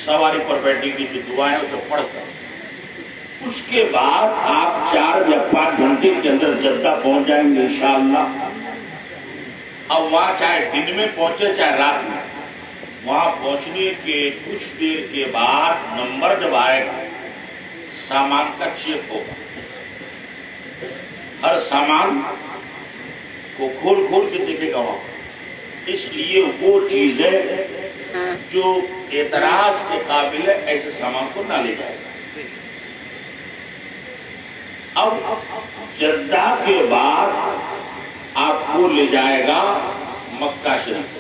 سواری پر بیٹھنے کی جو دعائیں اسے پڑھ کر، اس کے بعد آپ 4 یا 5 گھنٹے کے اندر جدہ پہنچ جائیں گے انشاءاللہ۔ اب وہاں چاہے دن میں پہنچے چاہے رات میں، وہاں پہنچنے کے کچھ دیر کے بعد نمبر جب آئے گا سامان کا چیک ہوگا، ہر سامان کو کھول کھول کے دیکھے گا وہاں۔ اس لیے وہ چیزیں جو اعتراض کے قابل ہے ایسے سامان کو نہ لے جائے گا۔ اب جدہ کے بعد آپ کو لے جائے گا مکہ شریف۔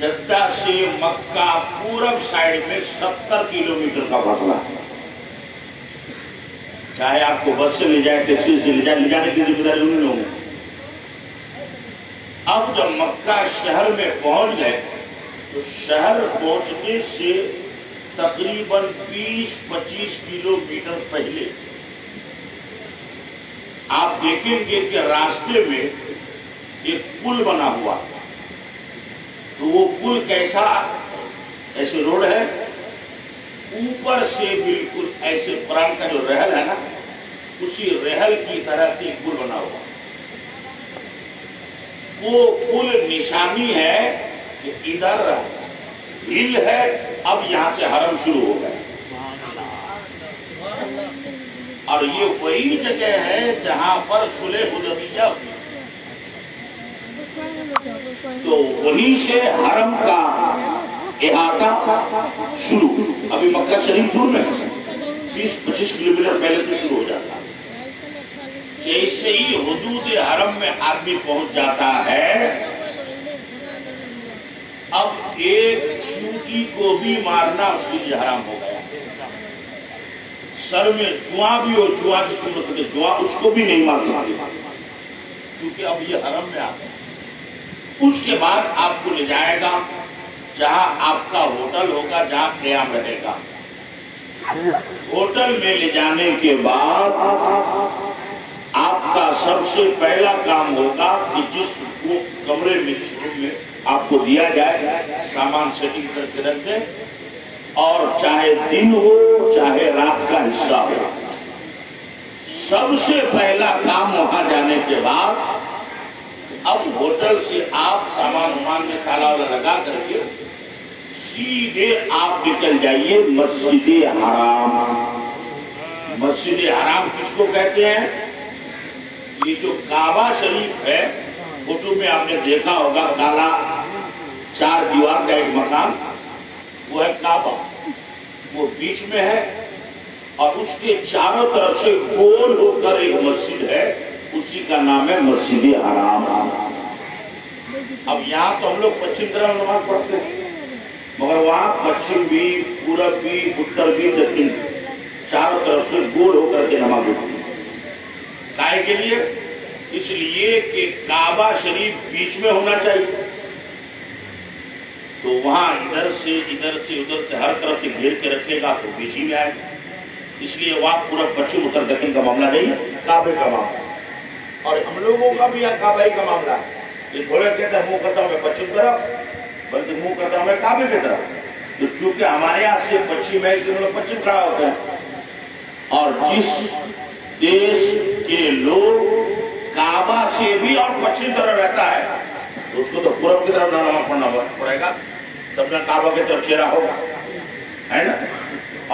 جدہ سے مکہ پورب سائڈ میں 70 کلومیٹر کا فاصلہ ہے۔ چاہے آپ کو بس سے لے جائے، ٹیکسی سے لے جائے، لے جانے کی ذمہ داری انہیں لوگوں۔ اب جب مکہ شہر میں پہنچ گئے تو شہر پہنچنے سے تقریباً 20-25 کلومیٹر پہلے آپ دیکھیں گے کہ راستے میں ایک پل بنا ہوا، تو وہ پل کیسا، ایسے روڈ ہے، اوپر سے بالکل ایسے قرآن کا جو رحل ہے نا، اسی رحل کی طرح سے ایک پل بنا ہوا۔ وہ پل نشانی ہے کہ ادھر ہل ہے، اب یہاں سے حرم شروع ہو گئے، اور یہ وہی جگہ ہے جہاں پر صلح حدیبیہ ہوئی، تو وہیں سے حرم کا احاطہ شروع۔ ابھی مکہ شریف دور میں 20-25 کلومیٹر پہلے سے شروع ہو جاتا ہے۔ جیسے ہی حدود حرم میں آدمی پہنچ جاتا ہے، اب ایک چونٹی کو بھی مارنا اس کے لیے حرام ہو گیا۔ سر میں جواں بھی ہو، جواں جس کو مطلب جواں، اس کو بھی نہیں مار سکتے کیونکہ اب یہ حرم میں آ گیا۔ اس کے بعد آپ کو لے جائے گا جہاں آپ کا ہوٹل ہوگا، جہاں قیام رہے گا۔ ہوٹل میں لے جانے کے بعد آپ کا سب سے پہلا کام ہوگا کہ جس کمرے میں، جس روم میں آپ کو دیا جائے، سامان سیٹنگ کر کے رکھ دیں، اور چاہے دن ہو چاہے رات کا حصہ ہو، سب سے پہلا کام وہاں جانے کے بعد اب ہوٹل سے آپ سامان وامان میں تالا والا لگا کر کے سیدھے آپ نکل جائیے مسجد حرام۔ مسجد حرام کس کو کہتے ہیں؟ یہ جو کعبہ شریف ہے، فوٹو میں آپ نے دیکھا ہوگا، کالا 4 دیوار کا ایک مکان، وہ ہے کعبہ، وہ بیچ میں ہے، اور اس کے چاروں طرف سے گول ہو کر ایک مسجد ہے، اسی کا نام ہے مسجد حرام۔ اب یہاں تو ہم لوگ پچھم طرف نماز پڑھتے ہیں، مگر وہاں پچھم بھی، پورب بھی، اتر بھی، دکن، چاروں طرف سے گول ہو کر کے نماز ہوتی ہے۔ کائے کے لیے؟ اس لیے کہ کعبہ شریف بیچ میں ہونا چاہیے، تو وہاں ادھر سے ادھر سے ادھر سے ہر طرف سے گھیر کے رکھے گا تو بیچ ہی میں آئے گا۔ اس لیے وہاں پورا پچھم اتر دکن کا معاملہ نہیں، کعبے کا معاملہ۔ اور ہم لوگوں کا بھی یہاں کعبہ کا معاملہ ہے۔ یہ تھوڑے کہتے ہیں منہ کرتا ہوں میں پچھم طرف، بلکہ منہ کرتا ہوں میں کعبے کی طرف، تو چونکہ ہمارے یہاں سے پچھم ہے اس لیے ہم لوگ پچھم کھڑا ہوتے ہیں۔ اور جس دیش کے لوگ کعبہ سے بھی اور پچھم طرف رہتا ہے تو اس کو تو پورب کی طرف نماز پڑھنا پڑے گا، تب نہ کعبہ کی طرف چہرہ ہوگا، ہے نا۔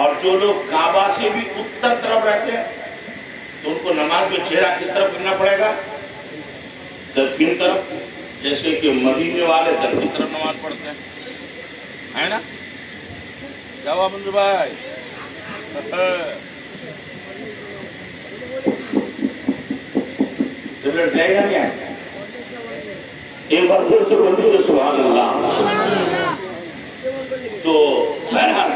اور جو لوگ کعبہ سے بھی اتر طرف رہتے ہیں تو ان کو نماز میں چہرہ کس طرف کرنا پڑے گا؟ دکن طرف، جیسے کہ مدینے والے دکن طرف نماز پڑھتے ہیں، ہے نا۔ کیا ہوا منظور بھائی؟ جائے گا نہیں؟ ایک بار پھر سے بولتے ہیں سبحان اللہ۔ تو بہرحال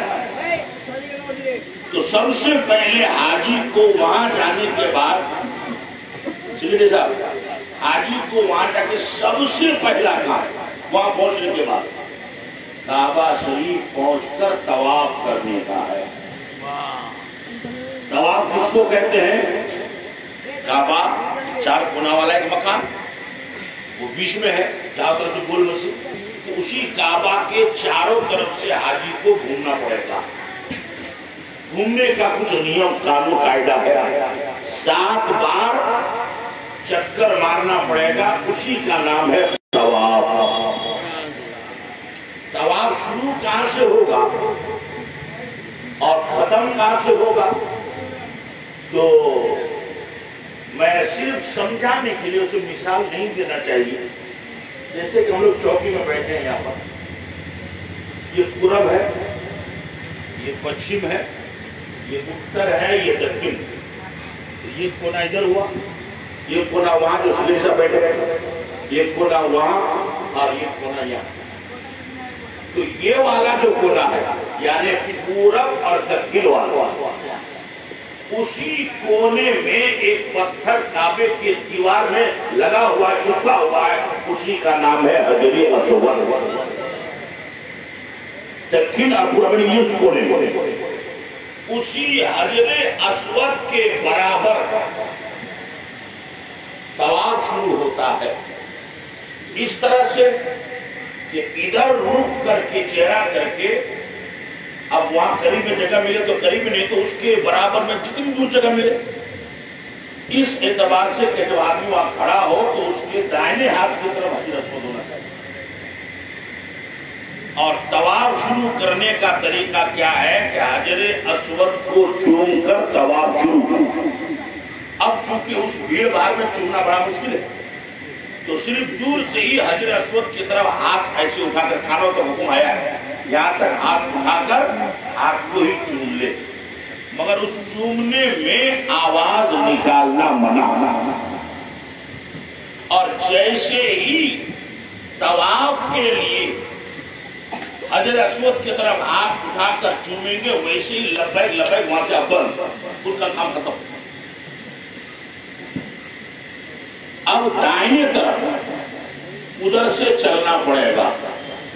تو سب سے پہلے حاجی کو وہاں جانے کے بعد، سلیڈی صاحب، حاجی کو وہاں جا کے سب سے پہلا کام وہاں پہنچنے کے بعد کعبہ شریف پہنچ کر طواف کرنے کا ہے۔ طواف کس کو کہتے ہیں؟ کعبہ 4 مکان وہ بیچ میں ہے، چاروں طرف سے گول مسجد، تو اسی کعبہ کے چاروں طرف سے حاجی کو گھومنا پڑے گا۔ گھومنے کا کچھ نیم قانون قاعدہ ہے، 7 بار چکر مارنا پڑے گا، اسی کا نام ہے طواف۔ طواف شروع کہاں سے ہوگا اور ختم کہاں سے ہوگا؟ تو میں صرف سمجھانے کے لیے اسے مثال نہیں دینا چاہیے۔ جیسے کہ ہم لوگ چوکی میں بیٹھے ہیں، یہاں پر یہ پورب ہے، یہ پچھم ہے، یہ اتر ہے، یہ دکن، یہ کونا ادھر ہوا، یہ کونا وہاں جو سلے سے بیٹھے ہیں، یہ کونا وہاں اور یہ کونا یہاں۔ تو یہ والا جو کونا ہے یعنی پورب اور دکن والا، اسی کونے میں ایک پتھر کعبے کی دیوار میں لگا ہوا چپکا ہوا ہے، اسی کا نام ہے حجر اسود۔ دکن اور پورب میں اس کونے میں اسی حجر اسود کے برابر طواف شروع ہوتا ہے، اس طرح سے کہ ادھر رک کر کے چہرہ کر کے، اب وہاں قریب میں جگہ ملے تو قریب نہیں، تو اس کے برابر میں جتنی دور جگہ ملے، اس اعتبار سے کہ جب آدمی وہاں کھڑا ہو تو اس کے دائنے ہاتھ کی طرف حجر اسود ہونا چاہیے۔ اور طواف شروع کرنے کا طریقہ کیا ہے کہ حجر اسود کو چوم کر طواف شروع۔ اب چونکہ اس بھیڑ بھاڑ میں چومنا بڑا مشکل ہے، تو صرف دور سے ہی حجر اسود کی طرف ہاتھ ایسے اٹھا کر، کھانوں کا حکم آیا ہے یہاں تک ہاتھ اٹھا کر ہاتھ کو ہی چوم لے، مگر اس چومنے میں آواز نکالنا منع۔ اور جیسے ہی طواف کے لیے حجر اسود کی طرف ہاتھ اٹھا کر چومیں گے، ویسے ہی لبیک لبیک وہاں سے بند، اس کا کام ختم۔ اب دائیں طرف ادھر سے چلنا پڑے گا،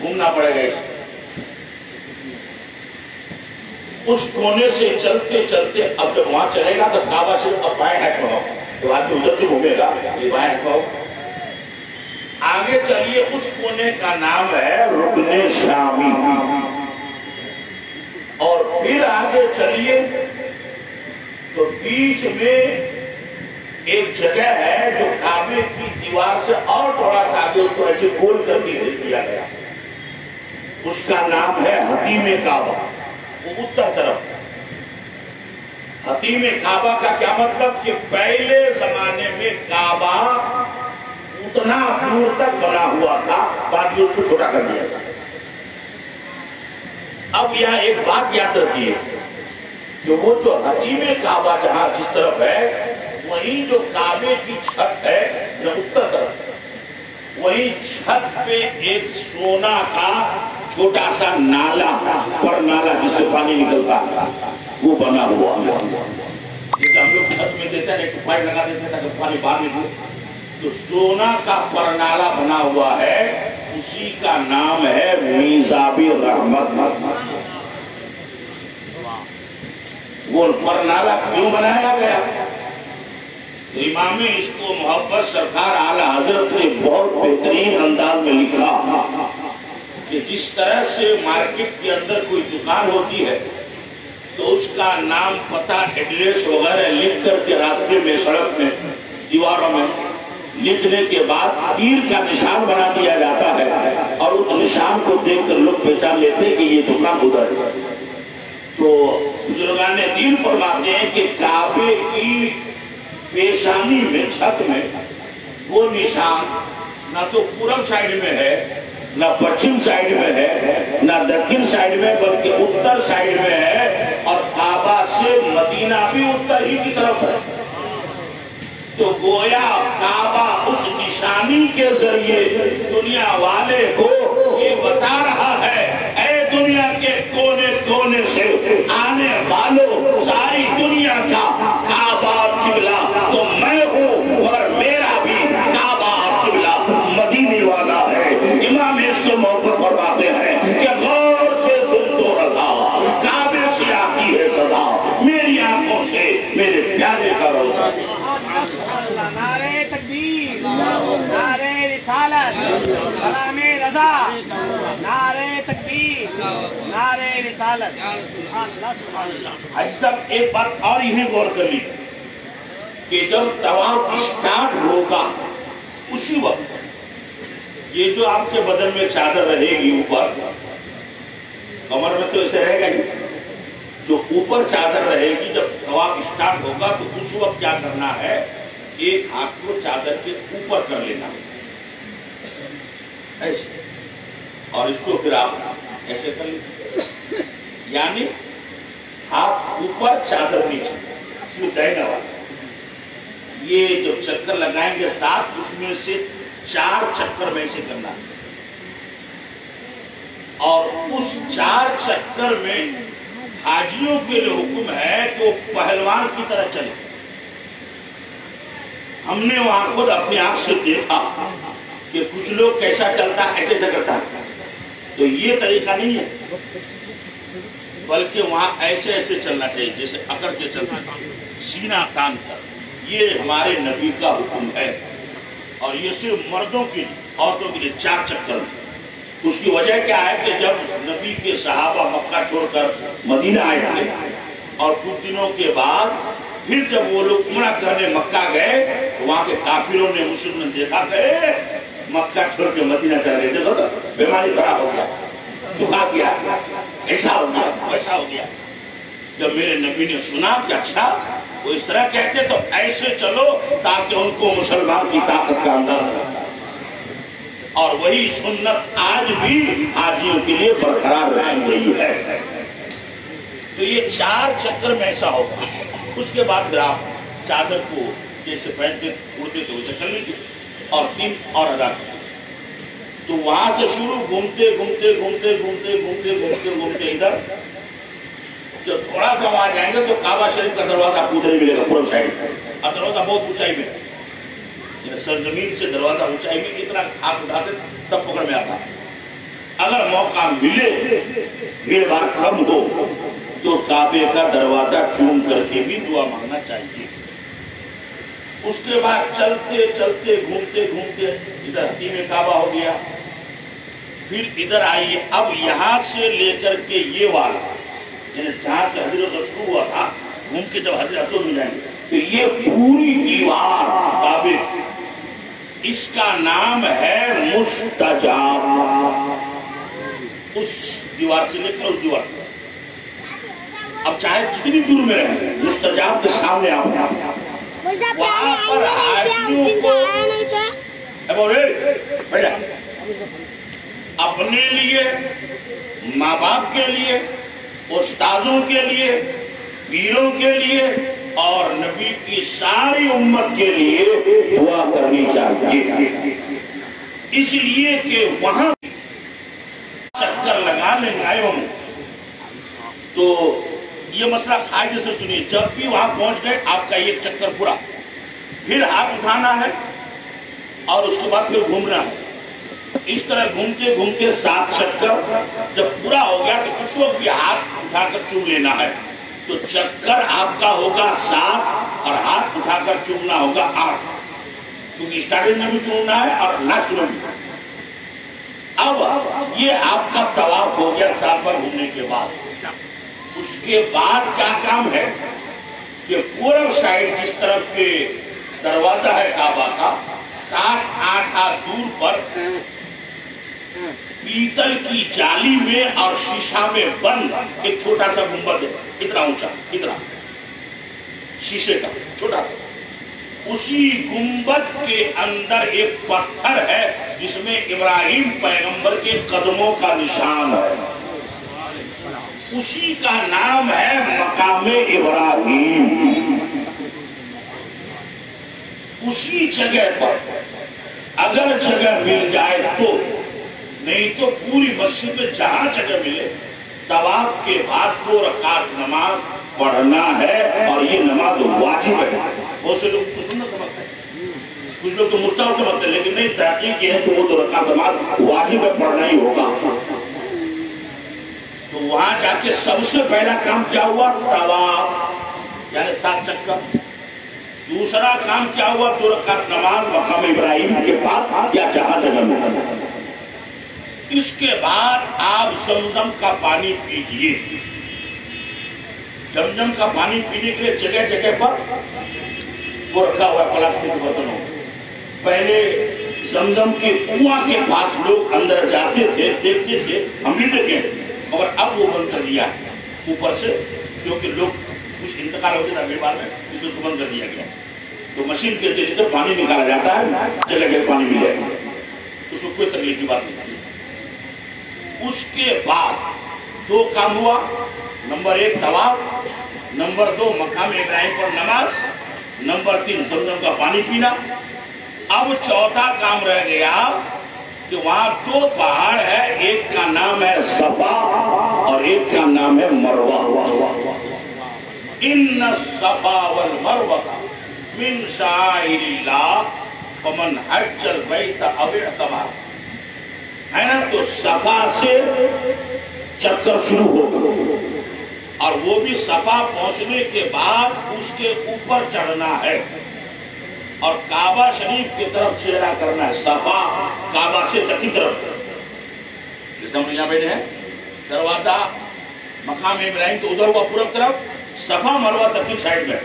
گھومنا پڑے گا، اس کونے سے چلتے چلتے اب جب وہاں چلے گا تو کعبہ سے اب بائیں ہاتھ میں ہو، تو آدمی ادھر سے گھومے گا، یہ بائیں ہاتھ میں ہو۔ آگے چلیے، اس کونے کا نام ہے رکن شامی، اور پھر آگے چلیے تو بیچ میں ایک جگہ ہے جو کعبے کی دیوار سے اور تھوڑا سا آگے اس کو ایسے گول کر کے دیا گیا، اس کا نام ہے حتیم کعبہ، وہ اتر طرف۔ حتیم کعبہ کا کیا مطلب کہ پہلے زمانے میں کعبہ اتنا دور تک بنا ہوا تھا، بعد میں اس کو چھوٹا کر دیا تھا۔ اب یہاں ایک بات یاد رکھیے کہ وہ جو حتیم کعبہ جہاں جس طرف ہے، وہیں جو کعبے کی چھت ہے جو اتر طرف، وہیں چھت پہ ایک سونا کا چھوٹا سا نالا، پر نالا جس سے پانی نکلتا وہ بنا ہوا ہے۔ جیسے ہم لوگ چھت میں دیتے ہیں ایک پائپ لگا دیتے ہیں تاکہ پانی باہر نکلے، تو سونا کا پر نالا بنا ہوا ہے، اسی کا نام ہے میزاب رحمت۔ وہ پر نالا کیوں بنایا گیا؟ امام اس کو محبت سرکار اعلی حضرت نے بہت بہترین انداز میں لکھا کہ جس طرح سے مارکیٹ کے اندر کوئی دکان ہوتی ہے تو اس کا نام، پتہ، ایڈریس وغیرہ لکھ کر کے راستے میں، سڑک میں، دیواروں میں لکھنے کے بعد تیر کا نشان بنا دیا جاتا ہے، اور اس نشان کو دیکھ کر لوگ پہچان لیتے ہیں کہ یہ دکان ادھر ہے۔ تو بزرگان نے دین فرماتے ہیں کہ کعبے کی پیشانی میں، چھت میں وہ نشان نہ تو پورب سائیڈ میں ہے، نہ پچھم سائیڈ میں ہے، نہ دکن سائیڈ میں، بلکہ اتر سائیڈ میں ہے، اور کعبہ سے مدینہ بھی اتر ہی کی طرف ہے۔ تو گویا کعبہ اس نشانی کے ذریعے دنیا والے کو یہ بتا رہا ہے، اے دنیا کے کونے کونے سے آنے والوں، ساری دنیا کا کعبہ قبلہ تو میں ہوں، اور میرا بھی کعبہ قبلہ مدینے والا ہے۔ امام اس کو محبت فرماتے ہیں کہ غور سے سن تو رہا، کعبے سے آتی ہے صدا، میری آنکھوں سے میرے پیارے کا روزہ۔ نعرہ تکبیر۔ تکبیر، نعرہ رسالت، کلام رضا، نعرہ تکبیر، نعرہ رسالت. سبحان اللہ سبحان اللہ. حاجی صاحب ایک بات اور یہ غور کر لی کہ جب طواف اسٹارٹ ہوگا اسی وقت یہ جو آپ کے بدن میں چادر رہے گی اوپر، کمر میں تو ایسے رہے گا ہی، جو اوپر چادر رہے گی جب طواف اسٹارٹ ہوگا تو اس وقت کیا کرنا ہے، ایک ہاتھ کو چادر کے اوپر کر لینا ایسے، اور اس کو پھر آپ ایسے کر لیں، یعنی ہاتھ اوپر چادر نیچے، اس میں دائنا والا. یہ جو چکر لگائیں گے 7 اس میں سے 4 چکر میں سے کرنا ہے، اور اس 4 چکر میں حاجیوں کے لیے حکم ہے کہ وہ پہلوان کی طرح چلے. ہم نے وہاں خود اپنی آنکھ سے دیکھا کہ کچھ لوگ کیسا چلتا ہے، ایسے کرتا ہے، تو یہ طریقہ نہیں ہے، بلکہ وہاں ایسے ایسے چلنا چاہیے جیسے اکڑ کے چلنا چاہیے، سینہ تان کر. یہ ہمارے نبی کا حکم ہے، اور یہ صرف مردوں کے لیے، عورتوں کے لیے 4 چکر میں. اس کی وجہ کیا ہے کہ جب نبی کے صحابہ مکہ چھوڑ کر مدینہ آئے تھے اور کچھ دنوں کے بعد پھر جب وہ لوگ عمرہ کرنے مکہ گئے تو وہاں کے کافروں نے مسلمانوں نے دیکھا کہ مکہ چھوڑ کے مدینہ چل گئے، دیکھو بیماری خراب ہو گیا، سکھا گیا، ایسا ہو گیا ویسا ہو گیا. جب میرے نبی نے سنا کہ اچھا وہ اس طرح کہتے تو ایسے چلو تاکہ ان کو مسلمان کی طاقت کا اندازہ رہتا ہے. اور وہی سنت آج بھی حاجیوں کے لیے برقرار رہ گئی ہے. تو یہ 4 چکر میں ایسا ہوگا. اس کے بعد پھر آپ چادر کو جیسے پہنتے اڑتے تو وہ چکر لیجیے اور 3 اور ادا کریں. تو وہاں سے شروع گھومتے گھومتے گھومتے گھومتے گھومتے گھومتے گھومتے ادھر جب تھوڑا سا وہاں جائیں گے تو کعبہ شریف کا دروازہ آپ کو ادھر ہی ملے گا پورا سائڈ، اور دروازہ بہت اونچائی میں ہے، سرزمین سے دروازہ اونچائی میں اتنا ہاتھ اٹھاتے تب پکڑ میں آتا. اگر موقع ملے بھیڑ بھاڑ کم ہو تو کعبے کا دروازہ چوم کر کے بھی دعا مانگنا چاہیے. اس کے بعد چلتے چلتے گھومتے گھومتے ادھر حتیم کعبہ ہو گیا. پھر ادھر آئیے، اب یہاں سے لے کر کے یہ والا یعنی جہاں سے حضرت شروع ہوا تھا گھوم کے جب حضرت اسود میں جائیں گے تو یہ پوری دیوار کعبے کی، اس کا نام ہے مستجاب. اس دیوار سے لے کر اس دیوار سے اب چاہے جتنی دور میں رہیں مستجاب کے سامنے آپ وہاں پر حاجیوں کو اپنے لیے، ماں باپ کے لیے، استاذوں کے لیے، پیروں کے لیے اور نبی کی ساری امت کے لیے دعا کرنی چاہیے. اس لیے کہ وہاں چکر لگا لیں گے تو یہ مسئلہ قاعدے سے سنیے. جب بھی وہاں پہنچ گئے آپ کا ایک چکر پورا، پھر ہاتھ اٹھانا ہے اور اس کے بعد پھر گھومنا ہے. اس طرح گھومتے گھومتے 7 چکر جب پورا ہو گیا تو اس وقت بھی ہاتھ اٹھا کر چوم لینا ہے. تو چکر آپ کا ہوگا 7 اور ہاتھ اٹھا کر چومنا ہوگا 8، چونکہ اسٹارٹنگ میں بھی چومنا ہے اور لاسٹ میں بھی. اب یہ آپ کا طواف ہو گیا 7 بار گھومنے کے بعد. اس کے بعد کیا کام ہے کہ پورب سائڈ جس طرف کے دروازہ ہے کعبہ کا 7-8 ہاتھ دور پر پیتل کی جالی میں اور شیشہ میں بند ایک چھوٹا سا گنبد ہے، اتنا اونچا، اتنا شیشے کا چھوٹا سا. اسی گنبد کے اندر ایک پتھر ہے جس میں ابراہیم پیغمبر کے قدموں کا نشان ہے. اسی کا نام ہے مقام ابراہیم. اسی جگہ پر اگر جگہ مل جائے تو، نہیں تو پوری مسجد میں جہاں جگہ ملے طواف کے بعد 2 رکعت نماز پڑھنا ہے. اور یہ نماز واجب ہے. بہت سے لوگ کو سنت سمجھتے ہیں، کچھ لوگ تو مستحب سمجھتے ہیں، لیکن نہیں، تحقیق یہ ہے کہ وہ 2 رکعت نماز واجب ہے، پڑھنا ہی ہوگا. تو وہاں جا کے سب سے پہلا کام کیا ہوا؟ طواف، یعنی 7 چکر. دوسرا کام کیا ہوا؟ 2 رکعت نماز مقام ابراہیم کے پاس یا جہاں جگہ میں. اس کے بعد آپ زمزم کا پانی پیجئے. زمزم کا پانی پینے کے لیے جگہ جگہ پر وہ رکھا ہوا ہے پلاسٹک کے برتنوں. پہلے زمزم کے کنواں کے پاس لوگ اندر جاتے تھے، دیکھتے تھے، ہم بھی دیکھیں، مگر اب وہ بند کر دیا اوپر سے، کیونکہ لوگ کچھ انتقال ہوتے تھا بیمار میں، اس کو بند کر دیا گیا. تو مشین کے ذریعے سے پانی نکالا جاتا ہے، جگہ جگہ پانی مل جائے گا، اس میں کوئی تکلیف کی بات نہیں. اس کے بعد 2 کام ہوا. نمبر 1 طواف، نمبر 2 مقام ابراہیم پر نماز، نمبر 3 زمزم کا پانی پینا. اب چوتھا کام رہ گیا کہ وہاں 2 پہاڑ ہے، ایک کا نام ہے صفا اور ایک کا نام ہے مروہ. ان الصفا والمروہ من شعائر اللہ فمن حج البیت او اعتمر. ہے نا؟ تو صفا سے چکر شروع ہو، اور وہ بھی صفا پہنچنے کے بعد اس کے اوپر چڑھنا ہے اور کعبہ شریف کی طرف چہرہ کرنا ہے. صفا کعبہ سے دکی طرف، جس ہم یہاں بیٹھے ہیں دروازہ مقام ابراہیم تو ادھر ہوا پورب طرف، صفا مروہ دکی سائڈ میں،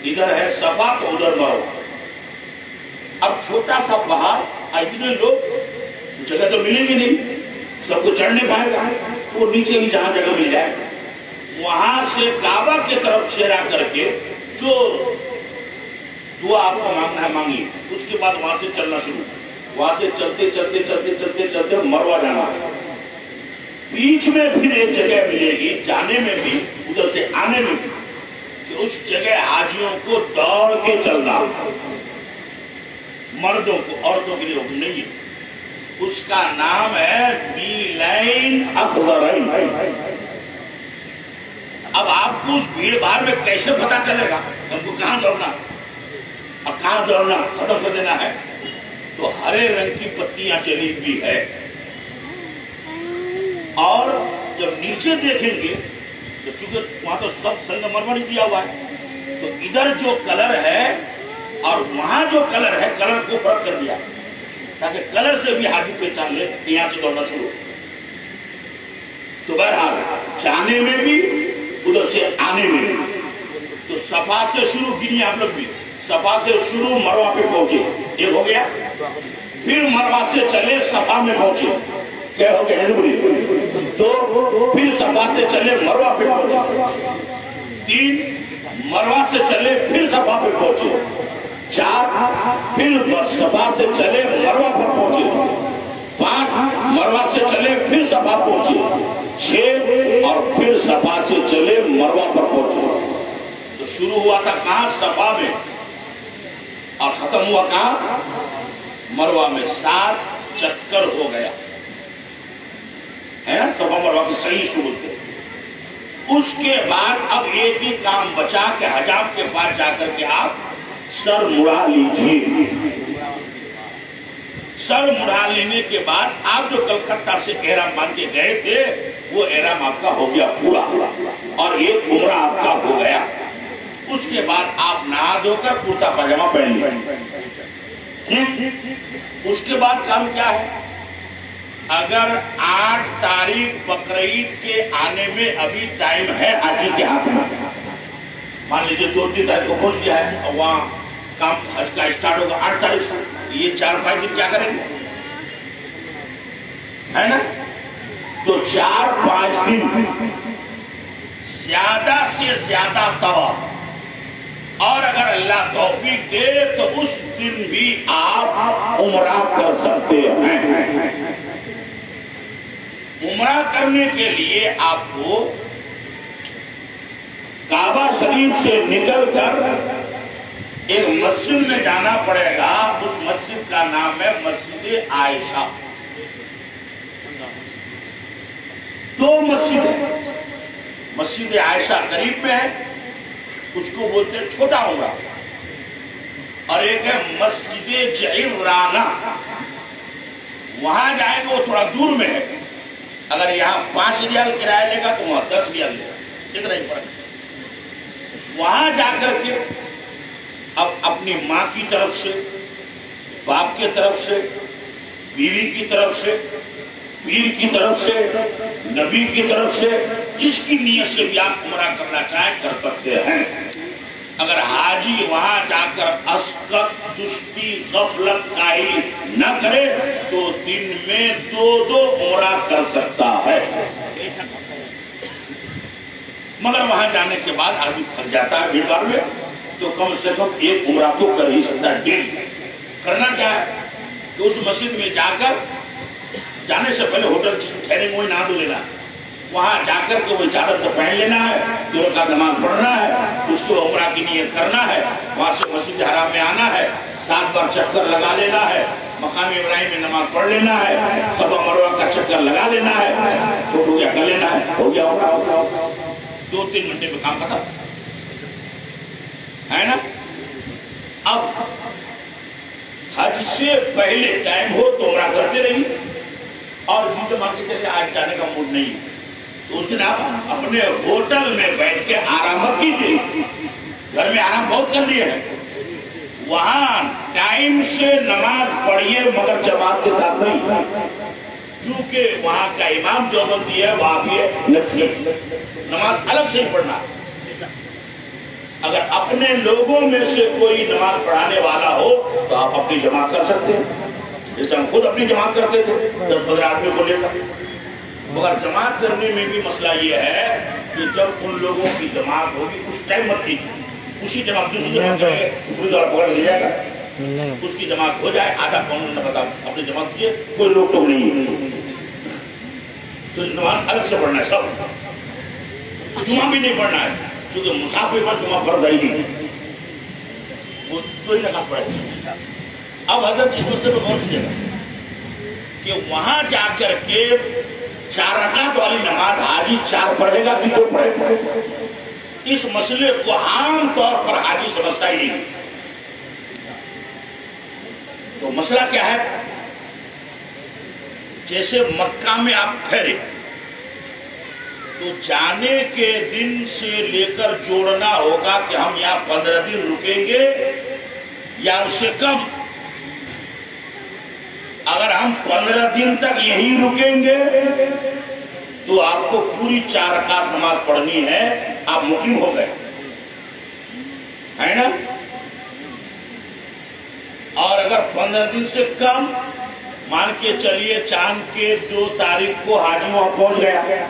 ادھر ہے صفا تو ادھر مروہ. اب چھوٹا سا پہاڑ، اتنے لوگ جگہ تو ملیں گے نہیں، سب کو چڑھنے پائے گا، وہ نیچے ہی جہاں جگہ مل جائے وہاں سے کعبہ کی طرف چہرہ کر کے جو دعا آپ کو مانگنا ہے مانگیے. اس کے بعد وہاں سے چلنا شروع، وہاں سے چلتے چلتے چلتے چلتے چلتے مروہ جانا. بیچ میں پھر ایک جگہ ملے گی جانے میں بھی ادھر سے آنے میں بھی، کہ اس جگہ حاجیوں کو دوڑ کے چلنا، مردوں کو، عورتوں کے لیے حکم نہیں ہے. اس کا نام ہے میلین اخضرین. اب آپ کو اس بھیڑ بھاڑ میں کیسے پتا چلے گا ہم کو کہاں دوڑنا، اب کہاں دوڑنا ختم کر دینا ہے؟ تو ہرے رنگ کی پتیاں چلی ہوئی ہے، اور جب نیچے دیکھیں گے تو چونکہ وہاں تو سب سنگ مرمر ہی دیا ہوا ہے، تو ادھر جو کلر ہے اور وہاں جو کلر ہے، کلر کو فرق کر دیا تاکہ کلر سے بھی حاجی پہچان لے کہ یہاں سے دوڑنا شروع. تو بہرحال جانے میں بھی ادھر سے آنے میں بھی. تو صفا سے شروع، گنی آپ لوگ بھی، صفا سے شروع مروہ پہ پہنچے، ایک ہو گیا. پھر مروہ سے چلے صفا میں پہنچے، کیا ہو گیا؟ 2. پھر صفا سے چلے مروہ پہ پہنچے. 3. مروہ سے چلے پھر صفا پہ پہنچے. 4. پھر صفا سے چلے مروہ پر پہنچے. 5. مروہ سے چلے پھر صفا پہنچے. 6. اور پھر صفا سے چلے مروہ پر پہنچے. تو شروع ہوا تھا کہاں؟ صفا میں، اور ختم ہوا کہاں؟ مروہ میں. 7 چکر ہو گیا ہے نا، صفا مروہ کی صحیح اس کو بولتے ہیں. اس کے بعد اب ایک ہی کام بچا کہ حجاب کے پاس جا کر کے آپ سر مڑا لیجیے. سر مڑا لینے کے بعد آپ جو کلکتہ سے احرام باندھ کے گئے تھے وہ احرام آپ کا ہو گیا پورا، اور ایک عمرہ آپ کا ہو گیا. اس کے بعد آپ نہا دھو کر کرتا پاجامہ پہن لیں. اس کے بعد کام کیا ہے؟ اگر 8 تاریخ بقرعید کے آنے میں ابھی ٹائم ہے حاجی کے ہاتھ میں، مان لیجیے 2-3 تاریخ کو پہنچ گیا ہے اور وہاں کام حج کا اسٹارٹ ہوگا 8 تاریخ سے، یہ 4-5 دن کیا کریں گے؟ ہے نا؟ تو 4-5 دن زیادہ سے زیادہ طواف، اور اگر اللہ توفیق دے تو اس دن بھی آپ عمرہ کر سکتے ہیں. عمرہ کرنے کے لیے آپ کو کعبہ شریف سے نکل کر ایک مسجد میں جانا پڑے گا. اس مسجد کا نام ہے مسجد عائشہ. 2 مسجد ہے، مسجد عائشہ قریب میں ہے، اس کو بولتے ہیں چھوٹا عمرہ، اور ایک ہے مسجد جعرانہ، وہاں جائے گا وہ تھوڑا دور میں ہے. اگر یہاں 5 ریال کرایہ لے گا تو وہاں 10 ریال لے گا، اتنا ہی فرق. وہاں جا کر کے اب اپنی ماں کی طرف سے، باپ کی طرف سے، بیوی کی طرف سے، پیر کی طرف سے، نبی کی طرف سے، جس کی نیت سے بھی آپ عمرہ کرنا چاہیں کر سکتے ہیں۔ اگر حاجی وہاں جا کر اسقط، سستی، غفلت کاہلی نہ کرے تو دن میں 2 عمرہ کر سکتا ہے، مگر وہاں جانے کے بعد آدمی تھک جاتا ہے بھیڑ بھاڑ میں، تو کم سے کم 1 عمرہ تو کر ہی سکتا ہے ڈیلی۔ کرنا کیا ہے کہ اس مسجد میں جا کر جانے سے پہلے ہوٹل جس میں ٹھہرے وہی نہا دھو لینا ہے، وہاں جا کر کے وہ چادر کو پہن لینا ہے، 2 رکعت نماز پڑھنا ہے، اس کو عمرہ کی نیت کرنا ہے، وہاں سے مسجد حرام میں آنا ہے، 7 بار چکر لگا لینا ہے، مقام ابراہیم میں نماز پڑھ لینا ہے، صفا مروہ کا چکر لگا لینا ہے، ہو گیا کر لینا ہے، ہو گیا عمرہ۔ 2-3 گھنٹے میں کام ختم ہے نا۔ اب حج سے پہلے ٹائم ہو تو عمرہ کرتے رہیے، اور جیتے مان کے چلے آج جانے کا موڈ نہیں ہے تو اس دن آپ اپنے ہوٹل میں بیٹھ کے آرام کیجیے، گھر میں آرام بہت کر لیے ہیں، وہاں ٹائم سے نماز پڑھیے مگر جماعت کے ساتھ نہیں، چونکہ وہاں کا امام جو بندی ہے وہ آپ یہ نماز الگ سے ہی پڑھنا۔ اگر اپنے لوگوں میں سے کوئی نماز پڑھانے والا ہو تو آپ اپنی جماعت کر سکتے ہیں، جیسے ہم خود اپنی جماعت کرتے تھے 10-15 آدمی کو لے کر۔ مگر جماعت کرنے میں بھی مسئلہ یہ ہے کہ جب ان لوگوں کی جماعت ہوگی اس ٹائم مت کیجیے، اسی جماعت دوسری جماعت کریں پولیس والا پکڑ لے جائے گا، اس کی جماعت ہو جائے آدھا پون نہ بتا اپنی جماعت کیجیے، کوئی لوگ تو نہیں ہے، تو نماز الگ سے پڑھنا ہے، سب جمعہ بھی نہیں پڑھنا ہے، چونکہ مسافر پر جمعہ فرض ہی نہیں، وہ 2 ہی رکعت پڑھے۔ اب حضرت اس مسئلے پر غور کیجیے گا کہ وہاں جا کر کے 4 رکعت والی نماز حاجی 4 پڑھے گا کہ 2 پڑھے گا؟ اس مسئلے کو عام طور پر حاجی سمجھتا ہی نہیں۔ تو مسئلہ کیا ہے؟ جیسے مکہ میں آپ ٹھہرے تو جانے کے دن سے لے کر جوڑنا ہوگا کہ ہم یہاں 15 دن رکیں گے یا اس سے کم۔ اگر ہم 15 دن تک یہی رکیں گے تو آپ کو پوری 4 رکعت نماز پڑھنی ہے، آپ مقیم ہو گئے ہے نا۔ اور اگر 15 دن سے کم، مان کے چلیے چاند کے 2 تاریخ کو حاجی وہاں پہنچ گیا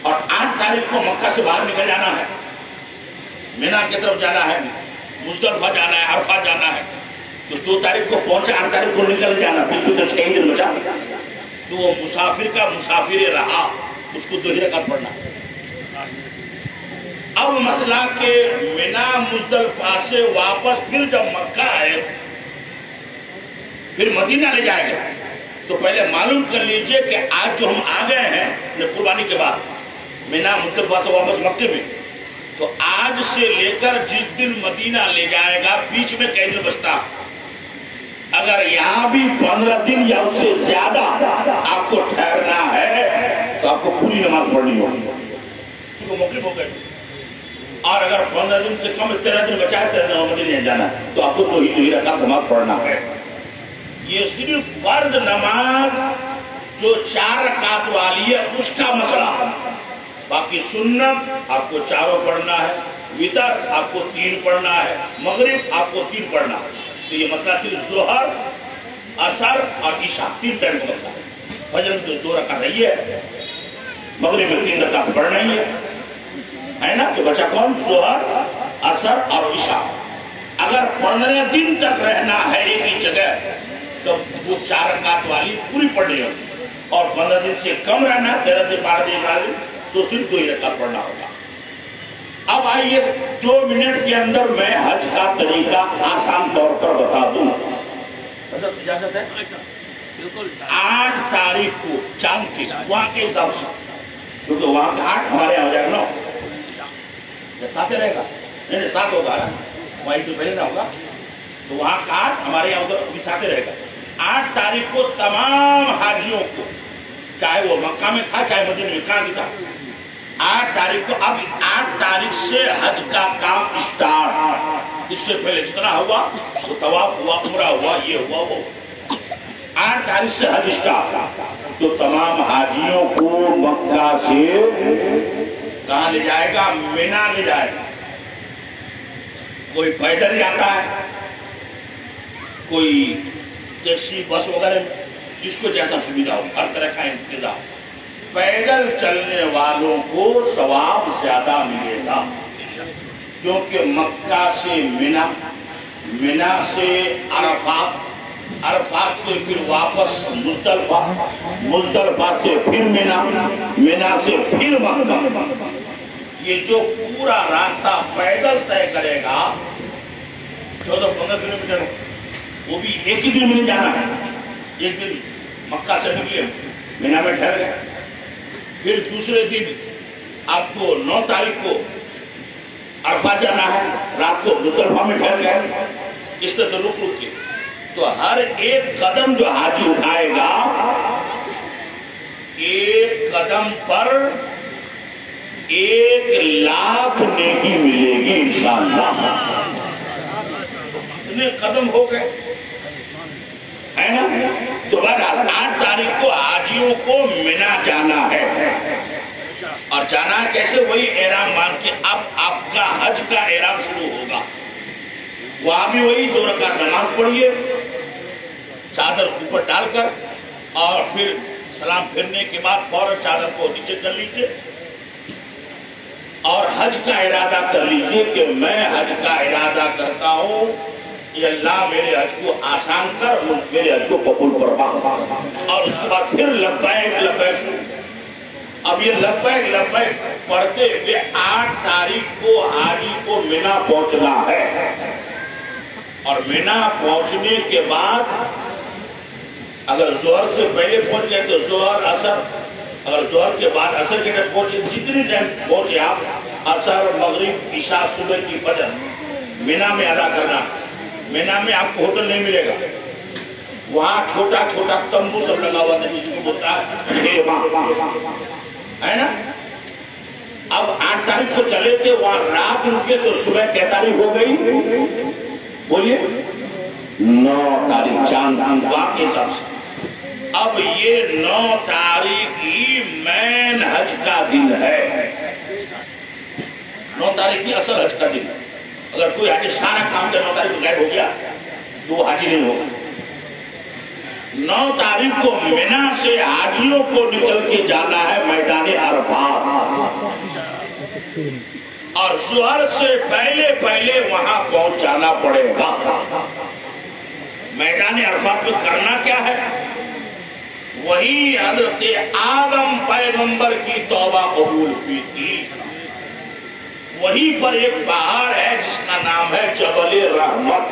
اور 8 تاریخ کو مکہ سے باہر نکل جانا ہے، مینا کی طرف جانا ہے، مزدلفہ جانا ہے، عرفہ جانا ہے، تو 2 تاریخ کو پہنچا، 8 تاریخ کو نکل جانا، بیچ میں تو 6 دن بچا، تو وہ مسافر کا مسافر رہا، اس کو 2 ہی رکعت پڑھنا۔ اب مسئلہ کہ مینا مزدلفہ سے واپس پھر جب مکہ آئے پھر مدینہ لے جائے گا تو پہلے معلوم کر لیجئے کہ آج جو ہم آ گئے ہیں قربانی کے بعد مینا مزدلفہ سے واپس مکے میں، تو آج سے لے کر جس دن مدینہ لے جائے گا بیچ میں کئی دن بچتا، اگر یہاں بھی 15 دن یا اس سے زیادہ آپ کو ٹھہرنا ہے تو آپ کو پوری نماز پڑھنی ہوگی، چونکہ مقیم ہو گئے۔ اور اگر 15 دن سے کم 13 دن بچائے 13 دن مدینہ جانا ہے تو آپ کو 2 ہی رکعت نماز پڑھنا ہے۔ یہ صرف فرض نماز جو 4 رکعت والی ہے اس کا مسئلہ، باقی سنت آپ کو 4 پڑھنا ہے، وتر آپ کو 3 پڑھنا ہے، مغرب آپ کو 3 پڑھنا ہے۔ تو یہ مسئلہ صرف ظہر، عصر اور عشاء 3 ٹائم کا مسئلہ ہے۔ فجر میں تو 2 رکعت رہی ہے، مغرب میں 3 رکعت پڑھنا ہی ہے نا، کہ بچہ کون؟ ظہر، عصر اور عشاء۔ اگر 15 دن تک رہنا ہے ایک ہی جگہ تو وہ 4 رکعت والی پوری پڑھنی ہوگی، اور 15 دن سے کم رہنا 13 دن 12 دن تو صرف 2 ہی رکعت پڑھنا ہوگا۔ اب آئیے 2 منٹ کے اندر میں حج کا طریقہ آسان طور پر بتا دوں۔ حضرت اجازت ہے؟ 8 تاریخ کو چاند کی وہاں کے حساب سے، کیونکہ وہاں کا 8 ہمارے یہاں ہو جائے گا 9 یا 7 رہے گا، نہیں 7 ہوگا، وہاں ایک تو پہلے نہ ہوگا، تو وہاں کا 8 ہمارے یہاں ادھر ابھی 7 رہے گا۔ 8 تاریخ کو تمام حاجیوں کو، چاہے وہ مکہ میں تھا چاہے مدینہ میں، کہاں بھی تھا، 8 تاریخ کو، اب 8 تاریخ سے حج کا کام اسٹارٹ، اس سے پہلے جتنا ہوا وہ طواف ہوا، عمرہ ہوا، یہ ہوا وہ 8 تاریخ سے حج اسٹارٹ. تو تمام حاجیوں کو مکہ سے کہاں لے جائے گا؟ مینا لے جائے گا. کوئی پیدل جاتا ہے، کوئی ٹیکسی بس وغیرہ، جس کو جیسا سویدھا ہو، ہر طرح کا انتظام. پیدل چلنے والوں کو ثواب زیادہ ملے گا، کیونکہ مکہ سے مینا، مینا سے عرفات، عرفات سے پھر واپس مزدلفہ، مزدلفہ سے پھر مینا، مینا سے پھر مکہ. یہ جو پورا راستہ پیدل طے کرے گا 14-15 کلومیٹر، وہ بھی ایک ہی دن میں نہیں جانا ہے. ایک دن مکہ سے نکلے، مینا میں ٹھہر گئے، پھر دوسرے دن آپ کو 9 تاریخ کو عرفات جانا ہے، رات کو مزدلفہ میں ٹھہر گئے. اس طرح رک رک کے تو ہر ایک قدم جو حاجی اٹھائے گا، ایک قدم پر 1,00,000 نیکی ملے گی انشاءاللہ. اتنے قدم ہو گئے ہے نا. تو بہرحال 8 تاریخ کو حاجیوں کو مینا جانا ہے. اور جانا ہے کیسے؟ وہی احرام مان کے اب آپ کا حج کا احرام شروع ہوگا. وہاں بھی وہی 2 رکعت نماز پڑھیے چادر اوپر ڈال کر، اور پھر سلام پھرنے کے بعد فوراً چادر کو نیچے کر لیجیے اور حج کا ارادہ کر لیجیے کہ میں حج کا ارادہ کرتا ہوں، یہ اللہ میرے حج کو آسان کر، میرے حج کو قبول فرما. اور اس کے بعد پھر لبیک لبیک شروع. اب یہ لبیک لبیک پڑھتے ہوئے 8 تاریخ کو حاجی کو مینا پہنچنا ہے. اور مینا پہنچنے کے بعد اگر ظہر سے پہلے پہنچ گئے تو ظہر، عصر، اگر ظہر کے بعد عصر کے ٹائم پہنچے، جتنی ٹائم پہنچے آپ، عصر، مغرب، عشاء، صبح کی فجر مینا میں ادا کرنا. مینا میں آپ کو ہوٹل نہیں ملے گا، وہاں چھوٹا چھوٹا تمبو سب لگا ہوا تھا جس کو بولتا ہے خیمہ، ہے نا. اب 8 تاریخ کو چلے تھے، وہاں رات رکے تو صبح کیا تاریخ ہو گئی؟ بولیے 9 تاریخ، چاند واقع حساب سے. اب یہ 9 تاریخ ہی مین حج کا دن ہے. 9 تاریخ ہی اصل حج کا دن ہے. اگر کوئی حاجی سارا کام کر 9 تاریخ کو غائب ہو گیا تو وہ حاجی نہیں ہوگا. 9 تاریخ کو مینا سے حاجیوں کو نکل کے جانا ہے میدان عرفات، اور ظہر سے پہلے پہلے وہاں پہنچ جانا پڑے گا. میدان عرفات میں کرنا کیا ہے؟ وہی حضرت آدم پیغمبر کی توبہ قبول ہوئی تھی. وہی پر ایک پہاڑ ہے جس کا نام ہے جبل رحمت.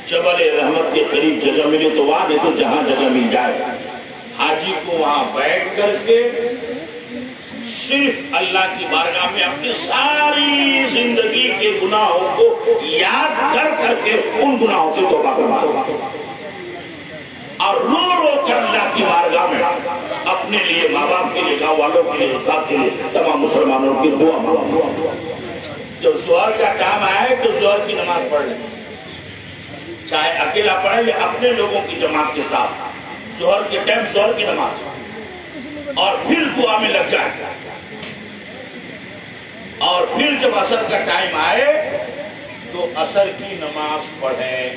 جبل رحمت کے قریب جگہ ملے تو وہاں، نہیں تو جہاں جگہ مل جائے حاجی کو وہاں بیٹھ کر کے صرف اللہ کی بارگاہ میں اپنی ساری زندگی کے گناہوں کو یاد کر کر کے ان گناہوں سے توبہ کرنا، اور رو رو کر اللہ کی بارگاہ میں اپنے لیے، ماں باپ کے لیے، گاؤں والوں کے لیے، باپ کے لیے، تمام مسلمانوں کی دعا مانگو. جب ظہر کا ٹائم آئے تو ظہر کی نماز پڑھ لیں، چاہے اکیلا پڑھے یا اپنے لوگوں کی جماعت کے ساتھ. ظہر کے ٹائم ظہر کی نماز، اور پھر دعا میں لگ جائے. اور پھر جب عصر کا ٹائم آئے تو عصر کی نماز پڑھیں،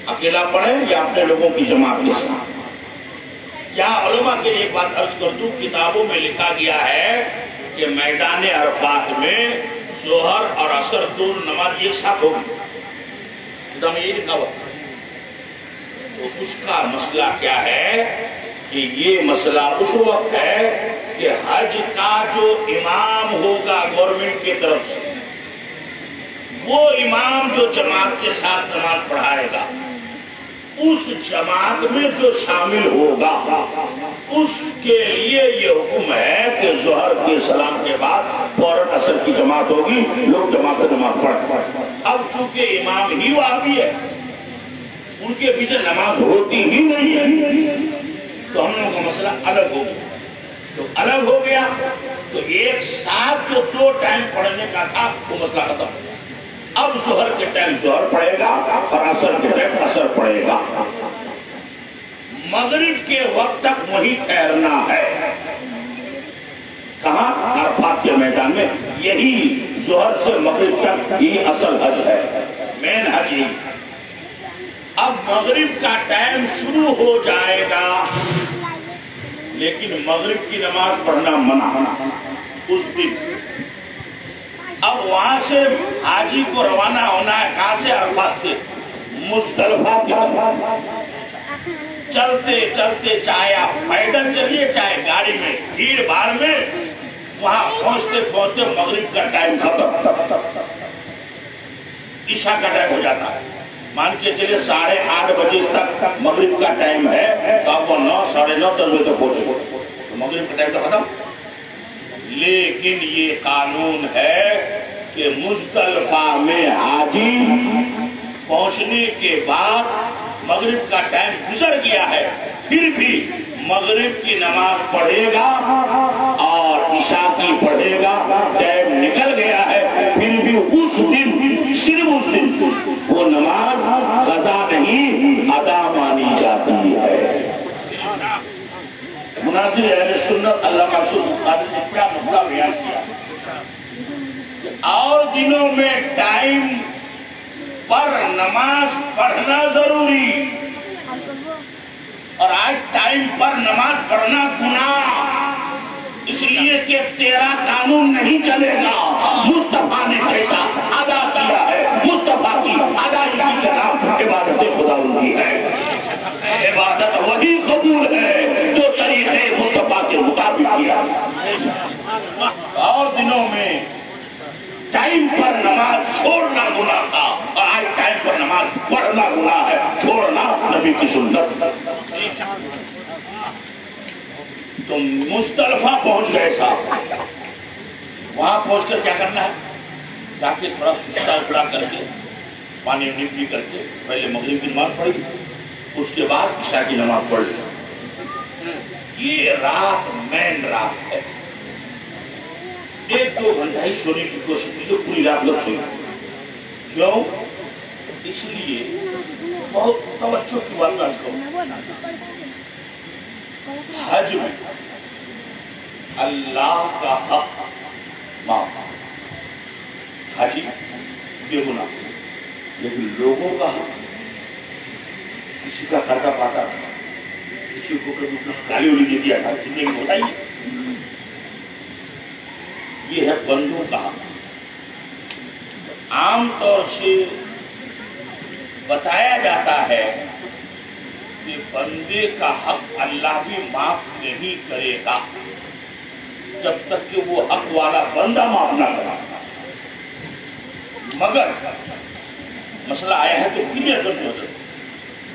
اکیلا پڑھیں یا اپنے لوگوں کی جماعت کے ساتھ. یہاں علماء کے لیے ایک بات عرض کر دوں، کتابوں میں لکھا گیا ہے کہ میدان عرفات میں ظہر اور عصر دونوں نماز ایک ساتھ ہوگی. کتاب میں یہ لکھا ہوا. تو اس کا مسئلہ کیا ہے کہ یہ مسئلہ اس وقت ہے کہ حج کا جو امام ہوگا گورنمنٹ کی طرف سے، وہ امام جو جماعت کے ساتھ نماز پڑھائے گا، اس جماعت میں جو شامل ہوگا اس کے لیے یہ حکم ہے کہ ظہر کے سلام کے بعد فوراً عصر کی جماعت ہوگی، لوگ جماعت سے نماز پڑھیں. اب چونکہ امام ہی وہابی ہے، ان کے پیچھے نماز ہوتی ہی نہیں ہے، تو ہم لوگوں کا مسئلہ الگ ہو گیا. تو الگ ہو گیا تو ایک ساتھ جو 2 ٹائم پڑھنے کا تھا وہ مسئلہ ختم. اب ظہر کے ٹائم ظہر پڑے گا اور عصر کے ٹائم عصر پڑے گا. مغرب کے وقت تک وہی ٹھہرنا ہے. کہاں؟ عرفات کے میدان میں. یہی ظہر سے مغرب تک یہ اصل حج ہے، مین حج ہی. اب مغرب کا ٹائم شروع ہو جائے گا، لیکن مغرب کی نماز پڑھنا منع اس دن. اب وہاں سے حاجی کو روانہ ہونا ہے. کہاں سے؟ عرفات سے. مزدلفہ کی چلتے چلتے، چاہے آپ پیدل چلیے چاہے گاڑی میں، بھیڑ بھاڑ میں، وہاں پہنچتے پہنچتے مغرب کا ٹائم ختم، عشاء کا ٹائم ہو جاتا ہے. مان کے چلے 8:30 بجے تک مغرب کا ٹائم ہے، تو آپ وہ 9، 9:30، 10 بجے تک پہنچے تو مغرب کا ٹائم تو ختم. لیکن یہ قانون ہے کہ مزدلفہ میں حاجی پہنچنے کے بعد مغرب کا ٹائم گزر گیا ہے، پھر بھی مغرب کی نماز پڑھے گا اور عشاء کی پڑھے گا. ٹائم نکل گیا ہے، پھر بھی اس دن، صرف اس دن وہ نماز قضا نہیں ادا مانی جاتی ہے. مناظر اہل سنت علامہ قادری نے کیا نقطہ بیان کیا کہ اور دنوں میں ٹائم پر نماز پڑھنا ضروری، اور آج ٹائم پر نماز پڑھنا گناہ، اس لیے کہ تیرا قانون نہیں چلے گا. مصطفیٰ نے جیسا ادا کیا ہے، مصطفیٰ کی ادائیگی کا نام عبادت خدا کی ہے. عبادت وہی قبول ہے جو طریقے مصطفیٰ کے مطابق کیا. اور دنوں میں ٹائم پر نماز چھوڑنا گناہ تھا، اور آج ٹائم پر نماز پڑھنا گناہ ہے، چھوڑنا نبی کی سنت. تو مزدلفہ پہنچ گئے صاحب. وہاں پہنچ کر کیا کرنا ہے؟ جا کے تھوڑا سستا کر کے، پانی پی کر کے پہلے مغرب کی نماز پڑھی، اس کے بعد عشاء کی نماز پڑھ لی. یہ رات مین رات ہے. 1-2 گھنٹہ ہی سونے کی کوشش کیجیے، پوری رات لوگ سوئے. کیوں؟ اس لیے بہت توجہ کی بات آج کروں. حج میں اللہ کا حق معاف، حجی بے گناہ، لیکن لوگوں کا حق، کسی کا قرضہ پاتا تھا، کسی کو کبھی کچھ گالی والی دے دیا تھا، زندگی میں ہوتا ہی ہے. یہ ہے بندوں کا حق. عام طور سے بتایا جاتا ہے کہ بندے کا حق اللہ بھی معاف نہیں کرے گا جب تک کہ وہ حق والا بندہ معاف نہ کرے. مگر مسئلہ آیا ہے تو کلیئر کر دو،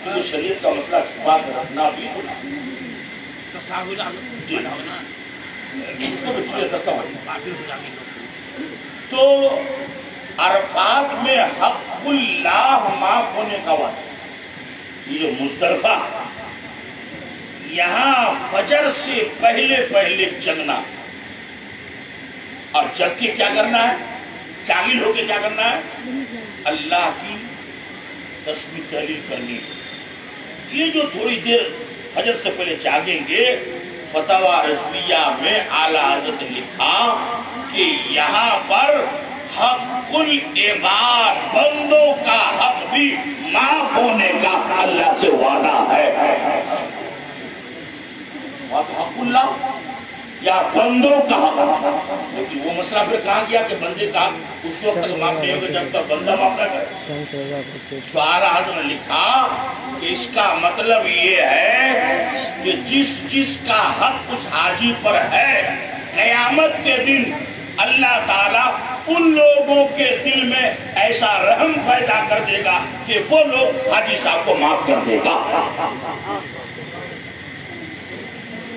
کیونکہ شریعت کا مسئلہ چھپا کر رکھنا بھی گناہ ہے. اس کو بھی کلیئر کرتا ہوں. تو عرفات میں حق اللہ معاف ہونے کا وعدہ. یہ جو مزدلفہ، یہاں فجر سے پہلے جگنا، اور جگ کے کیا کرنا ہے؟ جاگل ہو کے کیا کرنا ہے؟ اللہ کی تسبیح تحلیل کرنی. یہ جو تھوڑی دیر فجر سے پہلے جاگیں گے، فتویٰ رضویہ میں اعلیٰ حضرت نے لکھا کہ یہاں پر حق العباد، بندوں کا حق بھی معاف ہونے کا اللہ سے وعدہ ہے. حق اللہ یا بندوں کا حق. لیکن وہ مسئلہ پھر کہاں گیا کہ بندے کا حق اس وقت تک معاف نہیں ہوگا جب تک بندہ معاف نہ کرے. تو اعلیٰ حضرت نے لکھا کہ اس کا مطلب یہ ہے کہ جس کا حق اس حاجی پر ہے، قیامت کے دن اللہ تعالیٰ ان لوگوں کے دل میں ایسا رحم پیدا کر دے گا کہ وہ لوگ حاجی صاحب کو معاف کر دے گا.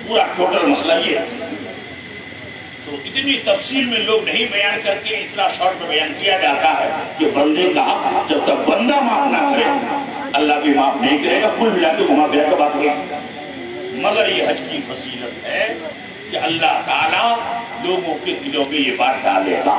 پورا ٹوٹل مسئلہ یہ ہے. تو اتنی تفصیل میں لوگ نہیں بیان کر کے اتنا شارٹ میں بیان کیا جاتا ہے کہ بندے کا حق جب تک بندہ معاف نہ کرے اللہ بھی معاف نہیں کرے گا. کل ملا کے گھما پھرا کے بات ہوئی. مگر یہ حج کی فضیلت ہے کہ اللہ تعالیٰ لوگوں کے دلوں میں یہ بات ڈالے گا.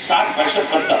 60, 65, 70।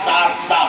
7, 7,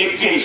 21,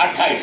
28।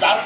7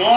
9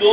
2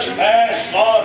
600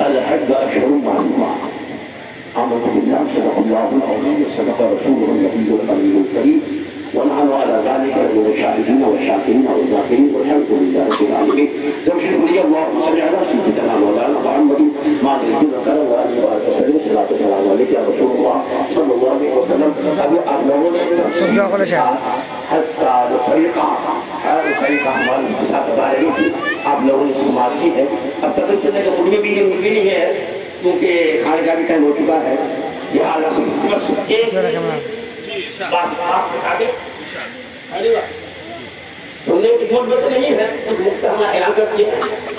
الحج أشهر معلومات أعوذ بالله صدق الله العظيم وصدق رسوله النبي الأمين الكريم ونحن على ذلك من الشاهدين والشاكرين والذاكرين والحمد لله رب العالمين. نرشد لي اللهم صل على سيدنا مولانا محمد مع الذين ذكر وآله وسلم صلاة والسلام عليك يا رسول الله صلى الله عليه وسلم. أبو أبلغون حتى الطريقة ہمارے ساتھ بتا رہی تھی آپ لوگوں نے استعمال کی ہے. اب تک چلنے کا مجھے بھی ممکن نہیں ہے کیونکہ کھانے کا بھی ٹائم ہو چکا ہے. لہٰذا بس ایک بات آپ بتا دیں تم نے خدمت میں نہیں ہے ہم اعلان کر دیا,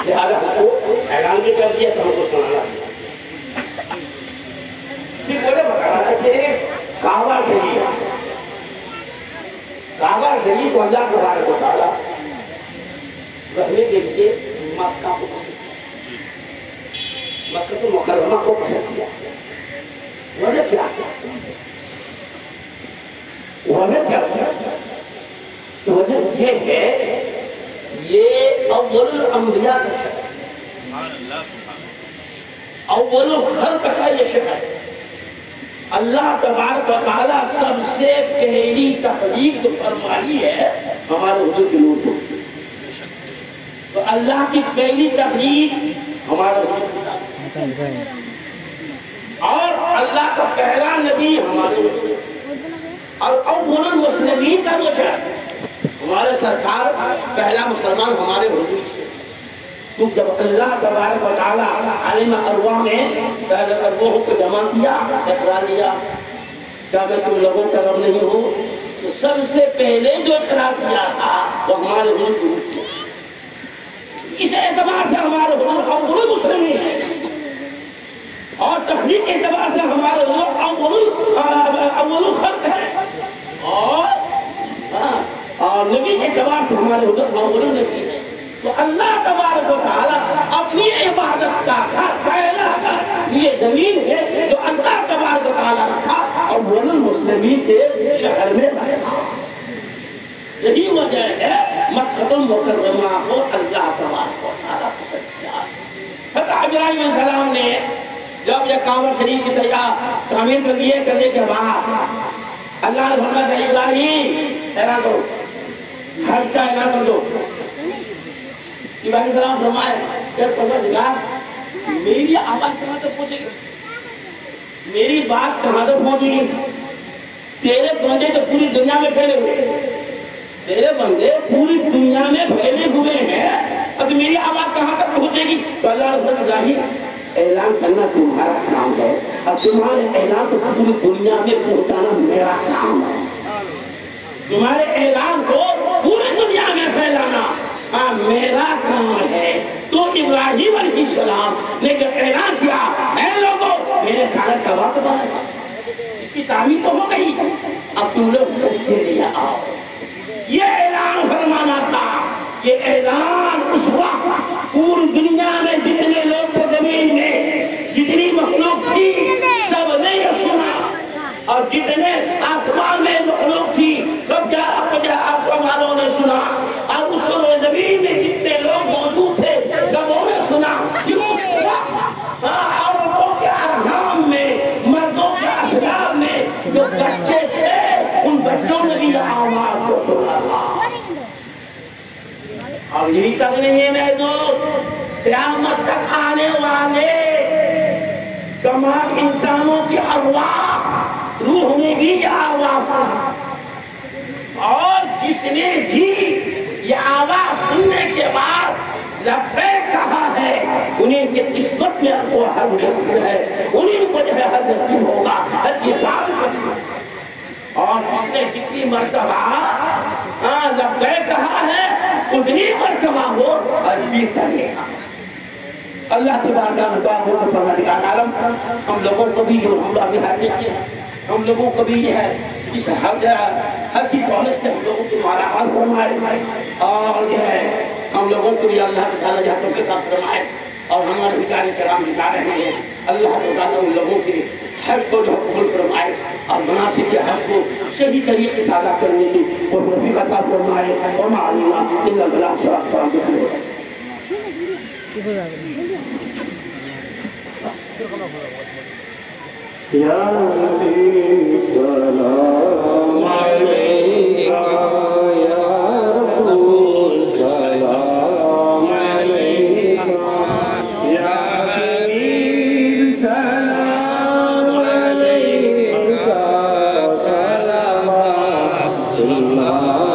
لہٰذا ہم کو اعلان بھی کر دیا تو ہم کو سنانا صرف بولے بتانا کہ کعبہ شریف کعبہ شریف کو اللہ تبارک و تعالیٰ رہنے کے لیے مکہ کو مکہ مکرمہ کو پسند کیا. وجہ کیا وجہ یہ ہے یہ اول الانبیاء کا شہر, اول الخلق کا یہ شہر. اللہ تبارک و تعالیٰ سب سے پہلی تخلیق جو فرمائی ہے ہمارے حضور کے نور کو, تو اللہ کی پہلی تخلیق ہمارے حضور کی, اور اللہ کا پہلا نبی ہمارے حضور, اور اول المسلمین کا جو شہر ہمارے سرکار پہلا مسلمان ہمارے حضور کی. تو جب اللہ تبارک و تعالیٰ عالم ارواح میں پہلے ارواحوں کو جمع کیا, اقرار لیا کیا میں تم لوگوں کا رب نہیں ہوں, تو سب سے پہلے جو اقرار کیا تھا وہ ہمارے حضور کی روح تھی. اس اعتبار سے ہمارے حضور اول مسلمین ہیں, اور تخلیق کے اعتبار سے ہمارے حضور اول الخلق ہے, اور نبی کے اعتبار سے ہمارے حضور اول نبی ہے. تو اللہ تبارک و تعالیٰ اپنی عبادت کا پھیلا یہ زمین ہے جو اللہ تبارک و تعالیٰ رکھا اور اول المسلمین کے شہر میں رکھا. یہی وجہ ہے مکہ المکرمہ کو اللہ تبارک و تعالیٰ پسند کیا. حضرت ابراہیم علیہ السلام نے جب یہ کعبہ شریف کی تعمیر کر لیے, کرنے کے بعد اللہ نے فرمایا ابراہیم اعلان کرو, حج کا اعلان کر دو. ابراہیم السلام فرمائے کہ پروردگار میری آواز کہاں تک پہنچے گی, میری بات کہاں تک پہنچے گی, تیرے بندے تو پوری دنیا میں پھیلے ہوئے, تیرے بندے پوری دنیا میں پھیلے ہوئے ہیں, اب میری آواز کہاں تک پہنچے گی. تو اللہ رب ظاہر اعلان کرنا تمہارا کام ہے, اب تمہارے اعلان کو پوری دنیا میں پہنچانا میرا کام ہے. تمہارے اعلان کو پوری دنیا میں پھیلانا میرا کام ہے. تو ابراہیم علیہ السلام نے جب اعلان کیا اے لوگوں میرے کھانے کا وقت ہے، اس کی تعمیر تو ہو گئی، اب تم لوگ کے لیے آؤ۔ یہ اعلان فرمانا تھا، یہ اعلان اس وقت پوری دنیا میں جتنے لوگ تھے زمین میں، جتنی مخلوق تھی سب نے یہ سنا، اور جتنے آسمان میں مخلوق تھی سب آسمان والوں نے سنا، اور اس زمین میں جتنے لوگ موجود تھے سبوں نے سنا۔ عورتوں کے ارحام میں، مردوں کے اشراب میں جو بچے تھے ان بچوں نے بھی آواز کو سنا تھا۔ اور یہی تک نہیں ہے محدود، قیامت تک آنے والے تمام انسانوں کی ارواح، روح نے بھی یہ آواز سنا، اور جس نے بھی یہ آواز سننے کے بعد لبیک کہا ہے انہیں کی قسمت میں وہ حل نصیب ہے، انہیں کو جو ہے حل نصیب ہوگا، حل کی سال نصیب۔ اور جس نے کسی مرتبہ لبیک کہا ہے اتنی مرتبہ وہ حل بھی کرے گا۔ اللہ تبارک و تعالی پروردگار عالم ہم لوگوں کو بھی جو حملہ بھی ہے، ہم لوگوں کو بھی یہ ہے اس حل کی دولت سے ہم لوگوں کو مالا مال فرمائے، اور یہ ہے ہم لوگوں کو بھی اللہ تعالیٰ جہتوں کے ساتھ فرمائے، اور ہمارے حجار کرام بتا رہے ہیں اللہ تعالیٰ ان لوگوں کے حج کو جو قبول فرمائے، اور مناسب کے حج کو صحیح طریقے سے ادا کرنے کی وہ توفیق عطا فرمائے۔ وما علینا الا البلاغ الصالح۔ یا نبی سلام علیکہ، یا رسول سلام علیکہ، یا حبیب سلام علیکہ، صلوات اللہ